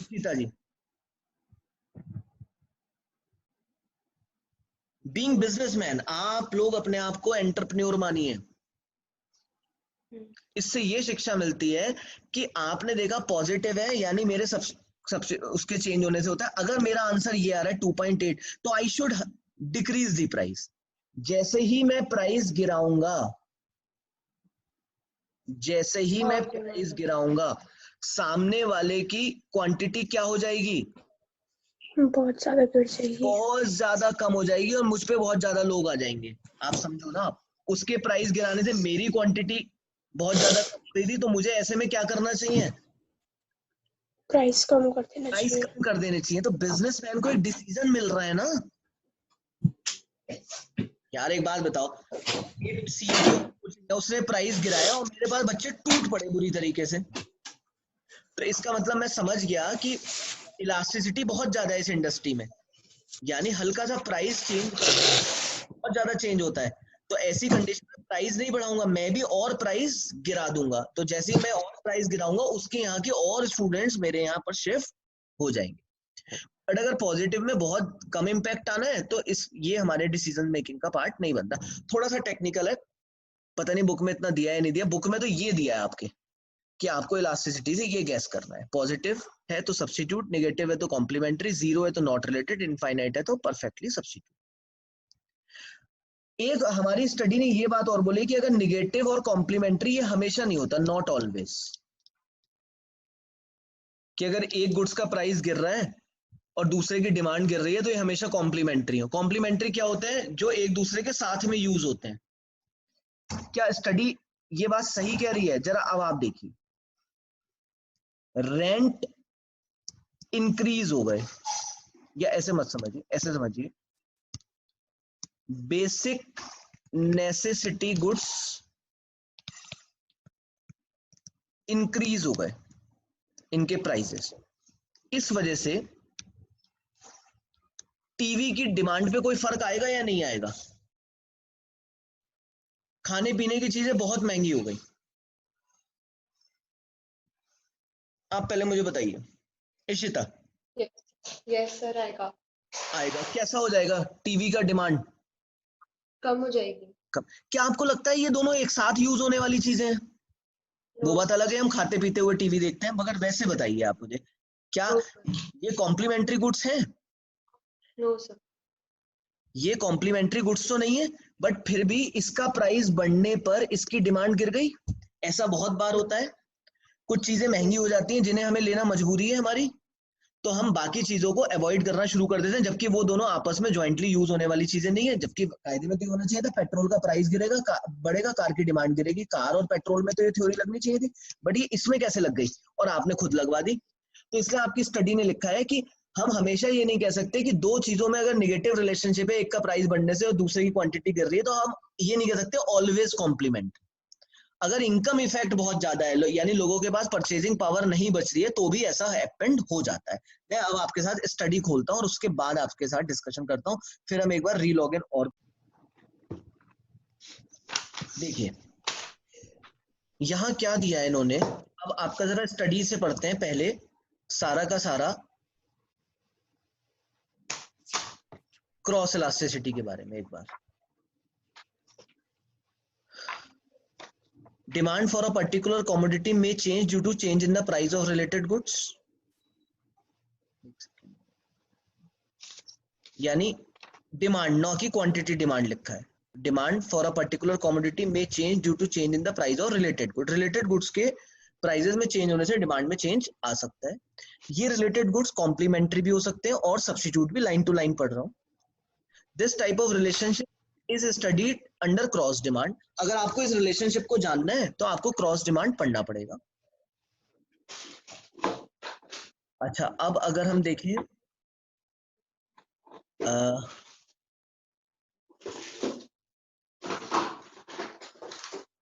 सीता जी? बीइंग बिजनेसमैन, आप लोग अपने आप को एंटरप्रेन्योर मानिए। इससे ये शिक्षा मिलती है कि आपने देखा पॉजिटिव है, यानी मेरे सबसे उसके चेंज होने से होता है। अगर मेरा आंसर ये आ रहा है 2.8, तो I should decrease the price. जैसे ही मैं प्राइस गिराऊंगा, जैसे ही मैं प्राइस गिराऊंगा, सामने वाले की क्वांटिटी क्या हो जाएगी? बहुत ज्यादा गिर जाएगी, बहुत ज्यादा कम हो जाएगी, और मुझ पे बहुत ज्यादा लोग आ जाएंगे। आप समझो ना, उसके प्राइस गिराने से मेरी क्वांटिटी बहुत ज्यादा कम हो रही थी, तो मुझे ऐसे में क्या करना चाहिए? प्राइस कम कर देना प्राइस चाहिए। कम कर देने चाहिए। तो बिजनेसमैन को एक डिसीजन मिल रहा है ना यार। एक बात बताओ, एक CEO उसने प्राइस गिराया और मेरे पास बच्चे टूट पड़े बुरी तरीके से, तो इसका मतलब मैं समझ गया कि इलास्टिसिटी बहुत ज्यादा है इस इंडस्ट्री में, यानी हल्का सा प्राइस चेंज बहुत ज्यादा चेंज होता है। तो ऐसी कंडीशन में प्राइस नहीं बढ़ाऊंगा, मैं भी और प्राइस गिरा दूंगा। तो जैसे ही मैं और प्राइस गिराऊंगा, उसके यहाँ के और स्टूडेंट्स मेरे यहाँ पर शिफ्ट हो जाएंगे। बट अगर पॉजिटिव में बहुत कम इम्पैक्ट आना है तो ये हमारे डिसीजन मेकिंग का पार्ट नहीं बनता। थोड़ा सा टेक्निकल है, पता नहीं बुक में इतना दिया है नहीं दिया। बुक में तो ये दिया है आपके कि आपको इलास्टिसिटी से ये गैस करना है। पॉजिटिव है तो सब्स्टिट्यूट, नेगेटिव है तो कॉम्प्लीमेंट्री, जीरो है तो नॉट रिलेटेड, इनफाइनाइट है तो परफेक्टली सब्स्टिट्यूट। एक हमारी स्टडी ने ये बात और बोली कि अगर निगेटिव और कॉम्प्लीमेंट्री ये हमेशा नहीं होता, नॉट ऑलवेज, कि अगर एक गुड्स का प्राइस गिर रहा है और दूसरे की डिमांड गिर रही है तो ये हमेशा कॉम्प्लीमेंट्री हो। कॉम्प्लीमेंट्री क्या होता है? जो एक दूसरे के साथ में यूज होते हैं। क्या स्टडी ये बात सही कह रही है? जरा अब आप देखिए, रेंट इंक्रीज हो गए, या ऐसे मत समझिए, ऐसे समझिए, बेसिक नेसेसिटी गुड्स इंक्रीज हो गए, इनके प्राइसेस। इस वजह से टीवी की डिमांड पे कोई फर्क आएगा या नहीं आएगा? खाने पीने की चीजें बहुत महंगी हो गई। आप पहले मुझे बताइए इशिता। यस सर, आएगा। आएगा। कैसा हो जाएगा? टीवी का डिमांड कम हो जाएगी। कम। क्या आपको लगता है ये दोनों एक साथ यूज होने वाली चीजें हैं? वो बात अलग है हम खाते पीते हुए टीवी देखते हैं, मगर वैसे बताइए आप मुझे, क्या ये कॉम्प्लीमेंट्री गुड्स हैं? No sir. ये कॉम्प्लीमेंट्री गुड्स तो नहीं है, बट फिर भी इसका प्राइस बढ़ने पर इसकी डिमांड गिर गई। ऐसा बहुत बार होता है, कुछ चीजें महंगी हो जाती हैं जिन्हें हमें लेना मजबूरी है हमारी, तो हम बाकी चीजों को अवॉइड करना शुरू कर देते हैं, जबकि वो दोनों आपस में ज्वाइंटली यूज होने वाली चीजें नहीं है। जबकि कायदे में क्या होना चाहिए था? पेट्रोल का प्राइस गिरेगा, बढ़ेगा, कार की डिमांड गिरेगी। कार और पेट्रोल में तो ये थ्योरी लगनी चाहिए थी, बट ये इसमें कैसे लग गई? और आपने खुद लगवा दी। तो इसलिए आपकी स्टडी ने लिखा है कि हम हमेशा ये नहीं कह सकते कि दो चीजों में अगर निगेटिव रिलेशनशिप है, एक का प्राइस बढ़ने से और दूसरे की क्वांटिटी गिर रही है, तो हम ये नहीं कह सकते ऑलवेज कॉम्प्लीमेंट। अगर इनकम इफेक्ट बहुत ज्यादा है, यानी लोगों के पास परचेजिंग पावर नहीं बच रही है, तो भी ऐसा हैपेंड हो जाता है। मैं अब आपके साथ स्टडी खोलता हूं और उसके बाद आपके साथ डिस्कशन करता हूं, फिर हम एक बार रीलॉग इन और देखिए यहां क्या दिया है इन्होंने। अब आपका जरा स्टडी से पढ़ते हैं पहले सारा का सारा क्रॉस इलास्टिसिटी के बारे में एक बार। Demand for a particular commodity may change due to change in the price of related goods. यानी डिमांड, न कि क्वांटिटी डिमांड लिखा है। Demand for a particular commodity में change due to change in the price of related good. Related goods के prices में change होने से डिमांड में चेंज आ सकता है। ये रिलेटेड गुड्स कॉम्प्लीमेंट्री भी हो सकते हैं और सब्स्टिट्यूट भी। लाइन टू लाइन पढ़ रहा हूं। This type of relationship is studied under cross demand. अगर आपको इस रिलेशनशिप को जानना है तो आपको क्रॉस डिमांड पढ़ना पड़ेगा। अच्छा, अब अगर हम देखें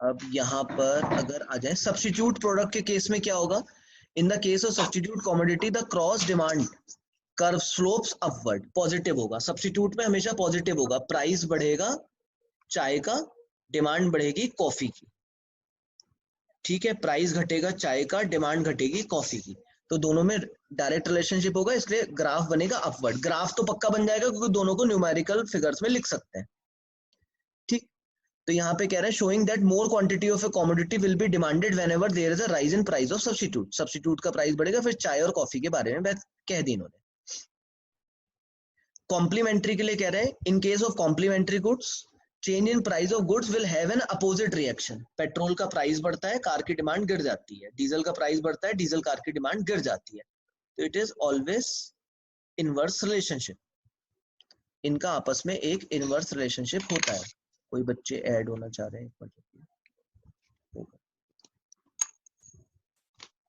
अब यहां पर अगर आ जाए सब्स्टिट्यूट प्रोडक्ट के केस में क्या होगा? In the case of substitute commodity the cross demand curve slopes upward. Positive होगा, सब्स्टिट्यूट में हमेशा पॉजिटिव होगा। प्राइस बढ़ेगा चाय का, डिमांड बढ़ेगी कॉफी की। ठीक है, प्राइस घटेगा चाय का, डिमांड घटेगी कॉफी की। तो दोनों में डायरेक्ट रिलेशनशिप होगा, इसलिए ग्राफ बनेगा अपवर्ड। ग्राफ तो पक्का बन जाएगा क्योंकि दोनों को न्यूमेरिकल फिगर्स में लिख सकते हैं। ठीक, तो यहाँ पे कह रहे हैं showing that more quantity of a commodity will be demanded whenever there is a rise in price of substitute. Substitute का प्राइस बढ़ेगा। फिर चाय और कॉफी के बारे में बात कह दी इन्होंने। कॉम्प्लीमेंट्री के लिए कह रहे हैं in case of complementary goods change in price of goods will have an opposite reaction. Petrol का प्राइस बढ़ता है, कार की डिमांड गिर जाती है। डीजल का प्राइस बढ़ता है, डीजल कार की डिमांड गिर जाती है। तो it is always inverse relationship. इनका आपस में एक इनवर्स रिलेशनशिप होता है। कोई बच्चे ऐड होना चाह रहे हैं?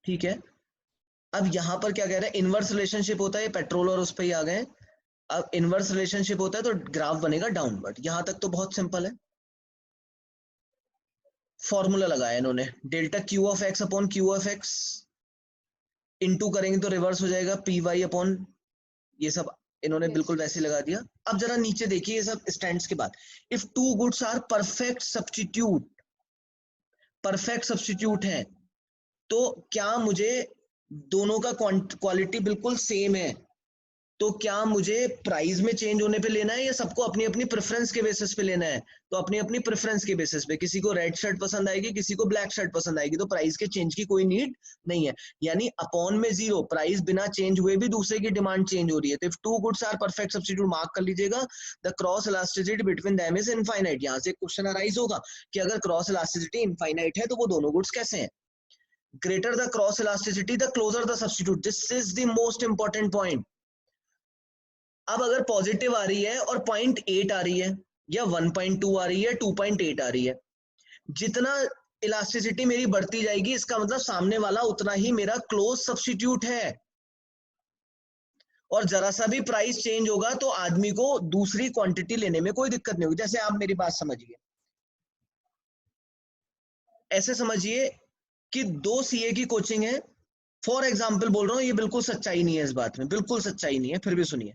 ठीक है, अब यहां पर क्या कह रहे हैं? इनवर्स रिलेशनशिप होता है। पेट्रोल और उस पर ही आ गए। अब इनवर्स रिलेशनशिप होता है तो ग्राफ बनेगा डाउनवर्ड। यहां तक तो बहुत सिंपल है। फॉर्मूला लगाया इन्होंने, delta Q of X upon Q of x into करेंगे तो रिवर्स हो जाएगा पी वाई अपॉन, ये सब इन्होंने बिल्कुल वैसे लगा दिया। अब जरा नीचे देखिए ये सब स्टैंड्स के बाद। If two goods are perfect substitute, perfect substitute है, तो क्या मुझे दोनों का क्वालिटी बिल्कुल सेम है? तो क्या मुझे प्राइस में चेंज होने पे लेना है या सबको अपनी अपनी प्रेफरेंस के बेसिस पे लेना है? तो अपनी अपनी प्रेफरेंस के बेसिस पे, किसी को रेड शर्ट पसंद आएगी, किसी को ब्लैक शर्ट पसंद आएगी, तो प्राइस के चेंज की कोई नीड नहीं है। यानी अपॉन में 0, प्राइस बिना चेंज हुए भी दूसरे की डिमांड चेंज हो रही है। तो if two goods are perfect substitute, मार्क कर लीजिएगा, the cross elasticity between them is infinite. यहाँ से क्वेश्चन अराइज होगा कि अगर क्रॉस इलास्टिसिटी इनफाइनाइट है तो वो दोनों गुड्स कैसे हैं? Greater the cross elasticity the closer the substitute. This is the most important point. अब अगर पॉजिटिव आ रही है और 0.8 आ रही है या 1.2 आ रही है, 2.8 आ रही है, जितना इलास्टिसिटी मेरी बढ़ती जाएगी इसका मतलब सामने वाला उतना ही मेरा क्लोज सब्स्टिट्यूट है। और जरा सा भी प्राइस चेंज होगा तो आदमी को दूसरी क्वांटिटी लेने में कोई दिक्कत नहीं होगी। जैसे आप मेरी बात समझिए, ऐसे समझिए कि 2 सीए की कोचिंग है, फॉर एग्जाम्पल बोल रहा हूं, ये बिल्कुल सच्चाई नहीं है, इस बात में बिल्कुल सच्चाई नहीं है, फिर भी सुनिए।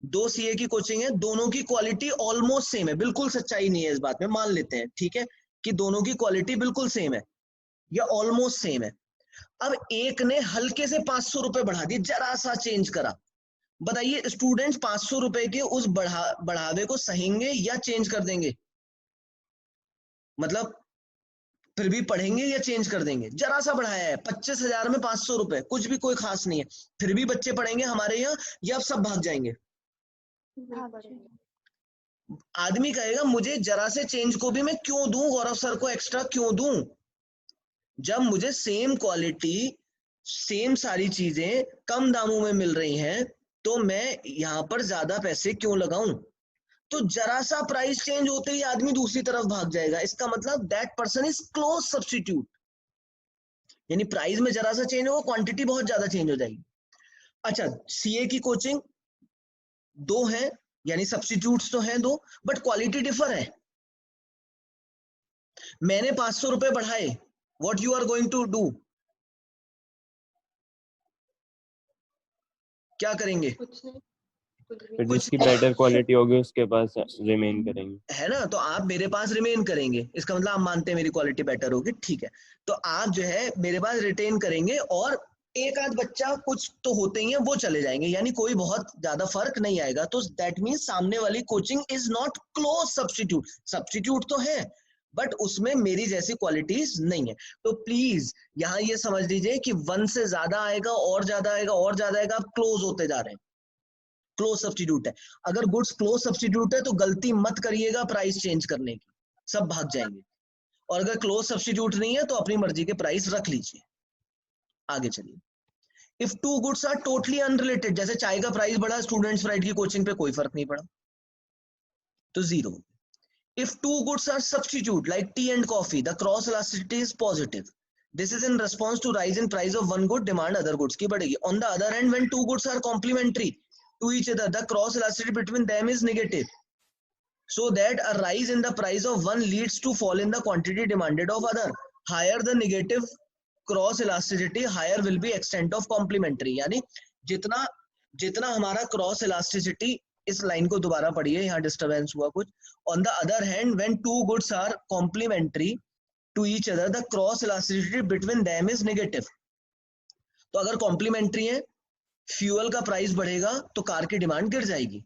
2 सीए की कोचिंग है, दोनों की क्वालिटी ऑलमोस्ट सेम है, बिल्कुल सच्चाई नहीं है इस बात में, मान लेते हैं, ठीक है, कि दोनों की क्वालिटी बिल्कुल सेम है या ऑलमोस्ट सेम है। अब एक ने हल्के से 500 रुपए बढ़ा दिए, जरा सा चेंज करा। बताइए स्टूडेंट्स 500 रुपए के उस बढ़ावे को सहेंगे या चेंज कर देंगे? मतलब फिर भी पढ़ेंगे या चेंज कर देंगे? जरा सा बढ़ाया है, 25,000 में 500 रुपए, कुछ भी कोई खास नहीं है, फिर भी बच्चे पढ़ेंगे हमारे यहाँ या अब सब भाग जाएंगे? आदमी कहेगा मुझे जरा से चेंज को भी मैं क्यों दूं, गौरव सर को एक्स्ट्रा क्यों दूं, जब मुझे सेम क्वालिटी, सेम सारी चीजें कम दामों में मिल रही हैं, तो मैं यहां पर ज्यादा पैसे क्यों लगाऊं? तो जरा सा प्राइस चेंज होते ही आदमी दूसरी तरफ भाग जाएगा। इसका मतलब that person is close substitute. यानी प्राइस में जरा सा चेंज होगा, क्वांटिटी बहुत ज्यादा चेंज हो जाएगी। अच्छा, सीए की कोचिंग 2 है, यानी सब्स्टिट्यूट्स तो हैं 2, बट क्वालिटी डिफर है। मैंने 500 रुपए बढ़ाए, what you are going to do? क्या करेंगे? कुछ नहीं, कुछ भी फिर नहीं। जिसकी बेटर क्वालिटी होगी उसके पास रिमेन करेंगे, है ना? तो आप मेरे पास रिमेन करेंगे, इसका मतलब आप मानते हैं मेरी क्वालिटी बेटर होगी, ठीक है, तो आप जो है मेरे पास रिटेन करेंगे और एक आध बच्चा कुछ तो होते ही हैं वो चले जाएंगे, यानी कोई बहुत ज्यादा फर्क नहीं आएगा। तो दैट मींस सामने वाली coaching is not close substitute. Substitute तो है बट उसमें मेरी जैसी क्वालिटीज नहीं है। तो प्लीज यहाँ ये समझ लीजिए कि 1 से ज्यादा आएगा और ज्यादा आएगा और ज्यादा आएगा, आप क्लोज होते जा रहे हैं, क्लोज सब्स्टिट्यूट है। अगर गुड्स क्लोज सब्स्टिट्यूट है तो गलती मत करिएगा प्राइस चेंज करने की, सब भाग जाएंगे। और अगर क्लोज सब्स्टिट्यूट नहीं है तो अपनी मर्जी के प्राइस रख लीजिए। आगे चलिए। If two goods are totally unrelated, जैसे चाय का प्राइस बढ़ा, स्टूडेंट्स फ्राइड की कोचिंग पे कोई फर्क नहीं पड़ा, तो 0। If two goods are substitute like tea and coffee, the cross elasticity is positive. This is in response to rise in price of one good, demand other goods की बढ़ेगी. On the other hand, when two goods are complementary to each other, the cross elasticity between them is negative, so that a rise in the price of one leads to fall in the quantity demanded of other. Higher the negative cross elasticity, higher will be extent of complementary. यानी जितना जितना हमारा cross elasticity, इस line को दोबारा पढ़िए, यहाँ disturbance हुआ कुछ. On the other hand, when two goods are complementary to each other, the cross elasticity between them is negative. तो अगर कॉम्प्लीमेंट्री है, फ्यूल का प्राइस बढ़ेगा तो कार की डिमांड गिर जाएगी.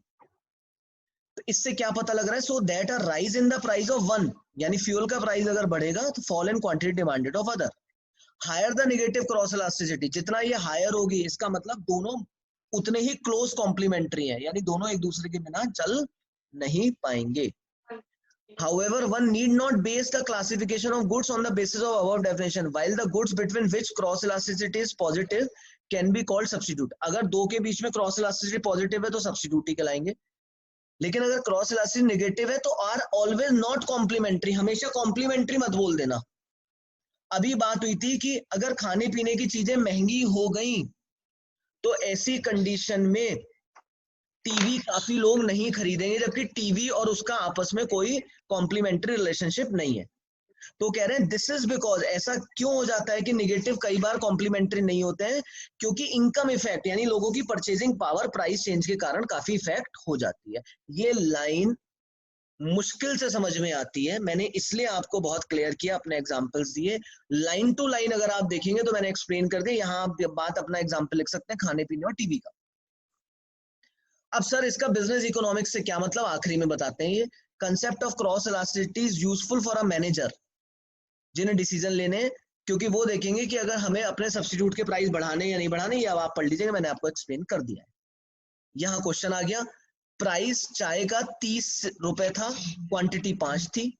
तो इससे क्या पता लग रहा है? So that a rise in the price of one, यानी फ्यूल का प्राइस अगर बढ़ेगा तो fall in quantity demanded of other. Higher the negative cross elasticity, जितना ये हायर होगी इसका मतलब दोनों उतने ही क्लोज कॉम्प्लीमेंट्री हैं, यानी दोनों एक दूसरे के बिना चल नहीं पाएंगे. However, one need not base the classification of goods on the basis of above definition. While the goods between which cross elasticity is positive can be called substitute. अगर दो के बीच में क्रॉस इलास्टिसिटी पॉजिटिव है तो substitute ही कहलाएंगे, लेकिन अगर cross elasticity negative है तो आर ऑलवेज नॉट कॉम्प्लीमेंट्री. हमेशा कॉम्प्लीमेंट्री मत बोल देना. अभी बात हुई थी कि अगर खाने पीने की चीजें महंगी हो गई तो ऐसी कंडीशन में टीवी काफी लोग नहीं खरीदेंगे, जबकि टीवी और उसका आपस में कोई कॉम्प्लीमेंट्री रिलेशनशिप नहीं है. तो कह रहे हैं दिस इज बिकॉज, ऐसा क्यों हो जाता है कि नेगेटिव कई बार कॉम्प्लीमेंट्री नहीं होते हैं? क्योंकि इनकम इफेक्ट, यानी लोगों की परचेजिंग पावर प्राइस चेंज के कारण काफी इफेक्ट हो जाती है. ये लाइन मुश्किल से समझ में आती है, मैंने इसलिए आपको बहुत क्लियर किया, अपने एग्जांपल्स दिए. लाइन टू लाइन अगर आप देखेंगे तो मैंने एक्सप्लेन कर दिया. यहाँ आप बात अपना एग्जांपल लिख सकते हैं खाने पीने और टीवी का. अब सर इसका बिजनेस इकोनॉमिक्स से क्या मतलब, आखिरी में बताते हैं। ये concept of cross elasticity is useful for a manager जिन्हें डिसीजन लेने, क्योंकि वो देखेंगे कि अगर हमें अपने सब्स्टिट्यूट के प्राइस बढ़ाने या नहीं बढ़ाने, ये अब आप पढ़ लीजिएगा, मैंने आपको एक्सप्लेन कर दिया है। यहाँ क्वेश्चन आ गया, प्राइस चाय का 30 रुपए था, क्वांटिटी 5 थी,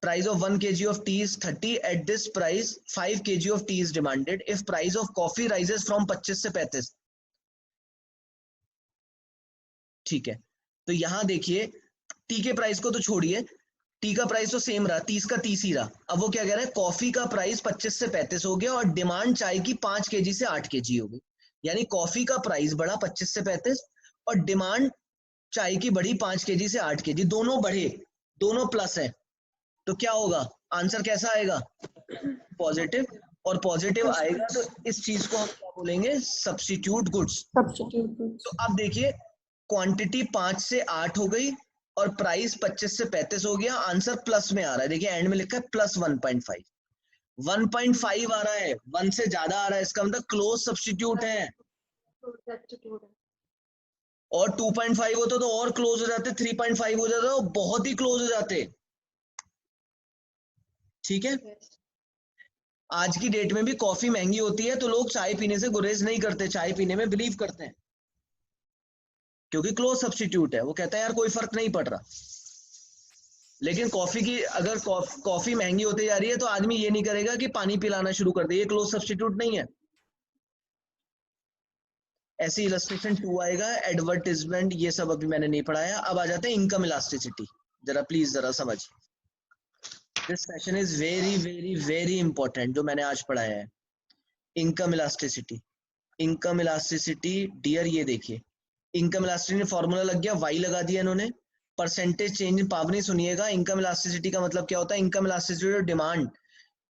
price of 1 kg of tea is 30, at this price 5 kg of tea is demanded, if price of coffee rises from 25 से 35। ठीक है, तो यहां देखिए टी के प्राइस को तो छोड़िए, टी का प्राइस तो सेम रहा, 30 का 30 ही रहा। अब वो क्या कह रहा है, कॉफी का प्राइस 25 से 35 हो गया और डिमांड चाय की 5 kg से 8 kg हो गई, यानी कॉफी का प्राइस बढ़ा 25 से 35 और डिमांड चाय की बढ़ी 5 kg से 8 kg, दोनों बढ़े, दोनों प्लस है, तो क्या होगा, आंसर कैसा आएगा, पॉजिटिव। और पॉजिटिव आएगा तो इस चीज को हम क्या बोलेंगे, सब्स्टिट्यूट गुड्स। तो अब देखिए क्वांटिटी 5 से 8 हो गई और प्राइस 25 से 35 हो गया, आंसर प्लस में आ रहा है, देखिए एंड में लिखा है प्लस 1.5, 1.5 आ रहा है, 1 से ज्यादा आ रहा है, इसका मतलब क्लोज सब्स्टिट्यूट है। और 2.5 होता तो और क्लोज हो जाते, 3.5 हो जाता, बहुत ही क्लोज हो जाते। ठीक है, आज की डेट में भी कॉफी महंगी होती है तो लोग चाय पीने से गुरेज नहीं करते, चाय पीने में बिलीव करते हैं, क्योंकि क्लोज सब्स्टिट्यूट है। वो कहता है यार कोई फर्क नहीं पड़ रहा। लेकिन कॉफी की अगर कॉफी महंगी होती जा रही है तो आदमी ये नहीं करेगा कि पानी पिलाना शुरू कर दे, ये क्लोज सब्स्टिट्यूट नहीं है। ऐसी इलस्ट्रेशन 2 आएगा, एडवर्टाइजमेंट, ये सब अभी मैंने नहीं पढ़ाया। अब आ जाते हैं इनकम इलास्टिसिटी, जरा प्लीज जरा समझिए। This session is very very very important, जो मैंने आज पढ़ाया है, income elasticity. Income elasticity dear, ये देखिए इनकम इलास्टिसिटी फॉर्मूला लग गया, वाई लगा दिया इन्होंने, परसेंटेज चेंज इन पावर। नहीं सुनिएगा, इनकम इलास्टिसिटी का मतलब क्या होता है, income elasticity of demand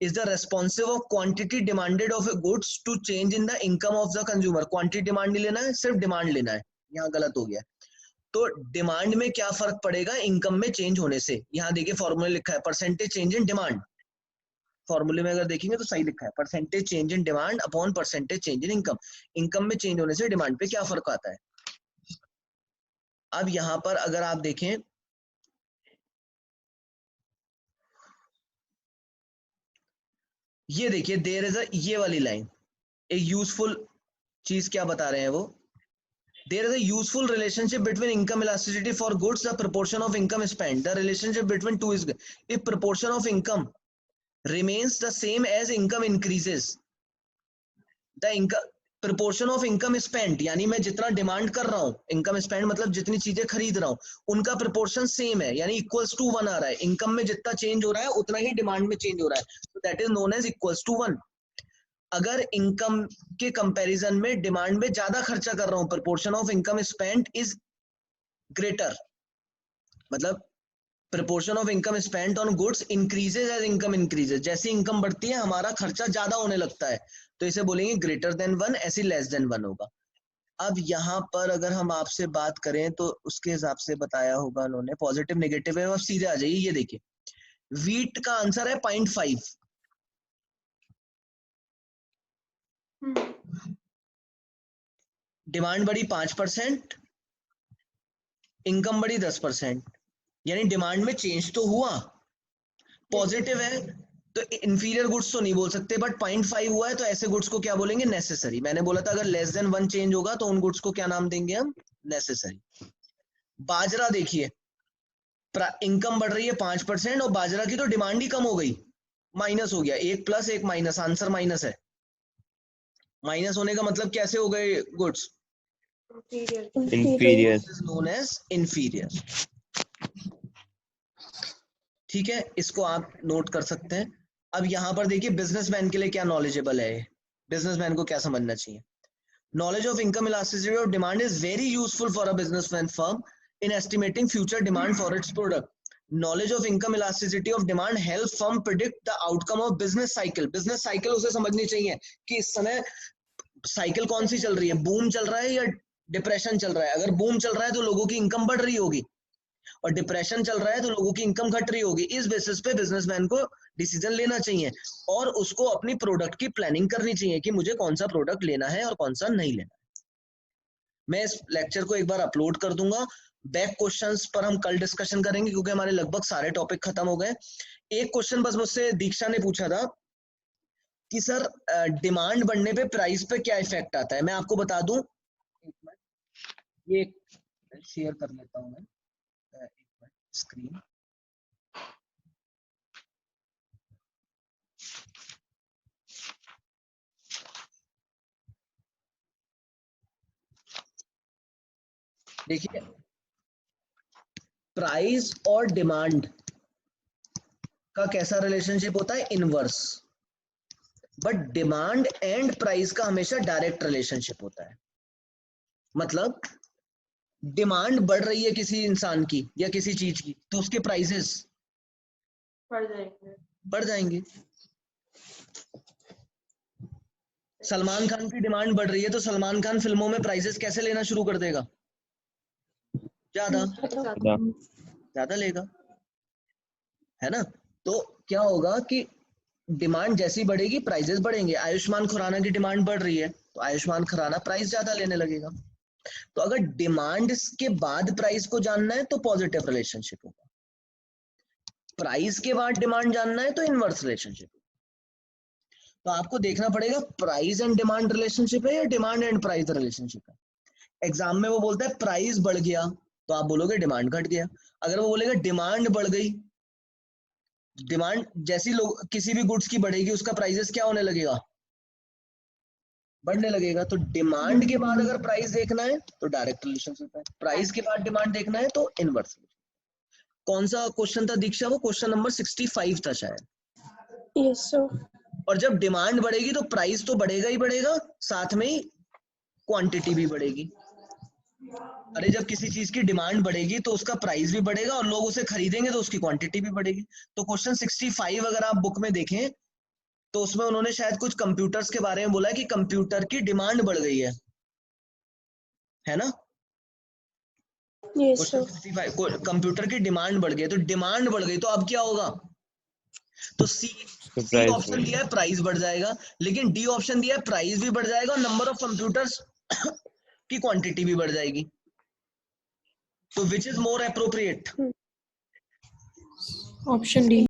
is the responsive of quantity demanded of a goods to change in the income of the consumer। Quantity demand नहीं लेना है, सिर्फ डिमांड लेना है, यहाँ गलत हो गया। तो डिमांड में क्या फर्क पड़ेगा इनकम में चेंज होने से, यहाँ देखिए फॉर्मूला लिखा है परसेंटेज चेंज इन डिमांड, फॉर्मूले में अगर देखेंगे तो सही लिखा है percentage change in demand upon percentage change in income. Income में चेंज होने से डिमांड पे क्या फर्क आता है। अब यहाँ पर अगर आप देखें, ये देखिए देयर इज अ, ये वाली लाइन एक यूजफुल चीज क्या बता रहे हैं वो, there is a useful relationship between income elasticity for goods, the proportion of income spent, the relationship between two is, if proportion of income remains the same as income increases, the income proportion of income spent, यानी मैं जितना demand कर रहा हूँ, income spent मतलब जितनी चीजें खरीद रहा हूँ, उनका proportion सेम है, यानी equals to 1 आ रहा है, इनकम में जितना चेंज हो रहा है उतना ही डिमांड में चेंज हो रहा है, so that is known as equals to 1। अगर इनकम के कंपैरिजन में डिमांड में ज्यादा खर्चा कर रहा हूं, proportion of income spent is greater, मतलब proportion of income spent on goods increases as income increases, जैसे इनकम बढ़ती है हमारा खर्चा ज्यादा होने लगता है, तो इसे बोलेंगे ग्रेटर देन 1, ऐसी लेस देन 1 होगा। अब यहाँ पर अगर हम आपसे बात करें तो उसके हिसाब से बताया होगा उन्होंने, पॉजिटिव नेगेटिव है, अब सीधे आ जाइए, ये देखिए वीट का आंसर है 0.5, डिमांड बढ़ी 5%, इनकम बढ़ी 10%, यानी डिमांड में चेंज तो हुआ, पॉजिटिव है तो इंफीरियर गुड्स तो नहीं बोल सकते, बट 0.5 हुआ है तो ऐसे गुड्स को क्या बोलेंगे, नेसेसरी। मैंने बोला था अगर लेस देन 1 चेंज होगा तो उन गुड्स को क्या नाम देंगे हम, नेसेसरी। बाजरा देखिए, इनकम बढ़ रही है 5% और बाजरा की तो डिमांड ही कम हो गई, माइनस हो गया, एक प्लस एक माइनस, आंसर माइनस है। माइनस होने का मतलब कैसे हो गए goods, inferior। Known as inferior. ठीक है, इसको आप नोट कर सकते हैं। अब यहाँ पर देखिए बिजनेसमैन के लिए क्या नॉलेजेबल है, बिजनेसमैन को क्या समझना चाहिए। Knowledge of income elasticity of demand is very useful for a businessman firm in estimating future demand for its product. Knowledge of income elasticity of demand help firm predict the outcome of business cycle. Business cycle उसे समझनी चाहिए कि इस समय cycle कौन सी चल रही है, बूम चल रहा है या डिप्रेशन चल रहा है। अगर बूम चल रहा है तो लोगों की इनकम बढ़ रही होगी और डिप्रेशन चल रहा है तो लोगों की इनकम घट रही होगी। इस बेसिस पे बिजनेसमैन को डिसीजन लेना चाहिए और उसको अपनी प्रोडक्ट की प्लानिंग करनी चाहिए कि मुझे कौन सा प्रोडक्ट लेना है और कौन सा नहीं लेना है। मैं इस लेक्चर को एक बार अपलोड कर दूंगा। बैक क्वेश्चंस पर हम कल डिस्कशन करेंगे क्योंकि हमारे लगभग सारे टॉपिक खत्म हो गए। एक क्वेश्चन बस मुझसे दीक्षा ने पूछा था कि सर डिमांड बढ़ने पे प्राइस पे क्या इफेक्ट आता है। मैं आपको बता दूं, ये शेयर कर लेता हूं मैं स्क्रीन। देखिए, प्राइस और डिमांड का कैसा रिलेशनशिप होता है, inverse. But demand and price का हमेशा डायरेक्ट रिलेशनशिप होता है। मतलब डिमांड बढ़ रही है किसी इंसान की या किसी चीज की तो उसके प्राइसेस बढ़ जाएंगे। सलमान खान की डिमांड बढ़ रही है तो सलमान खान फिल्मों में प्राइसेस कैसे लेना शुरू कर देगा, ज्यादा ज्यादा लेगा, है ना। तो क्या होगा कि डिमांड जैसी बढ़ेगी प्राइसेस बढ़ेंगे। आयुष्मान खुराना की डिमांड बढ़ रही है तो आयुष्मान खुराना प्राइस ज्यादा लेने लगेगा। तो अगर डिमांड के बाद प्राइस को जानना है तो पॉजिटिव रिलेशनशिप होगा, प्राइस के बाद डिमांड जानना है तो इनवर्स रिलेशनशिप। तो आपको देखना पड़ेगा प्राइस एंड डिमांड रिलेशनशिप है या डिमांड एंड प्राइस रिलेशनशिप है। एग्जाम में वो बोलता है प्राइस बढ़ गया तो आप बोलोगे डिमांड घट गया। अगर वो बोलेगा डिमांड बढ़ गई, डिमांड जैसी लोग किसी भी गुड्स की बढ़ेगी उसका प्राइसेस क्या होने लगेगा, बढ़ने लगेगा। तो डिमांड के बाद अगर प्राइस देखना है तो डायरेक्ट रिलेशनशिप है, प्राइस के बाद डिमांड देखना है तो इनवर्स। कौन सा क्वेश्चन था दीक्षा, वो क्वेश्चन नंबर 65 था शायद। Yes sir. और जब डिमांड बढ़ेगी तो प्राइस तो बढ़ेगा ही बढ़ेगा, साथ में ही क्वांटिटी भी बढ़ेगी। अरे जब किसी चीज की डिमांड बढ़ेगी तो उसका प्राइस भी बढ़ेगा और लोग उसे खरीदेंगे तो उसकी क्वांटिटी भी बढ़ेगी। तो क्वेश्चन 65 अगर आप बुक में देखें तो उसमें उन्होंने शायद कुछ कंप्यूटर्स के बारे में बोला है कि कंप्यूटर की डिमांड बढ़ गई है ना। Yes question sir. 65 कंप्यूटर की डिमांड बढ़ गई, तो डिमांड बढ़ गई तो अब क्या होगा, तो सी प्राइस ऑप्शन दिया है प्राइस बढ़ जाएगा, लेकिन डी ऑप्शन दिया है प्राइस भी बढ़ जाएगा और नंबर ऑफ कंप्यूटर्स की क्वांटिटी भी बढ़ जाएगी। तो which is more appropriate, option D.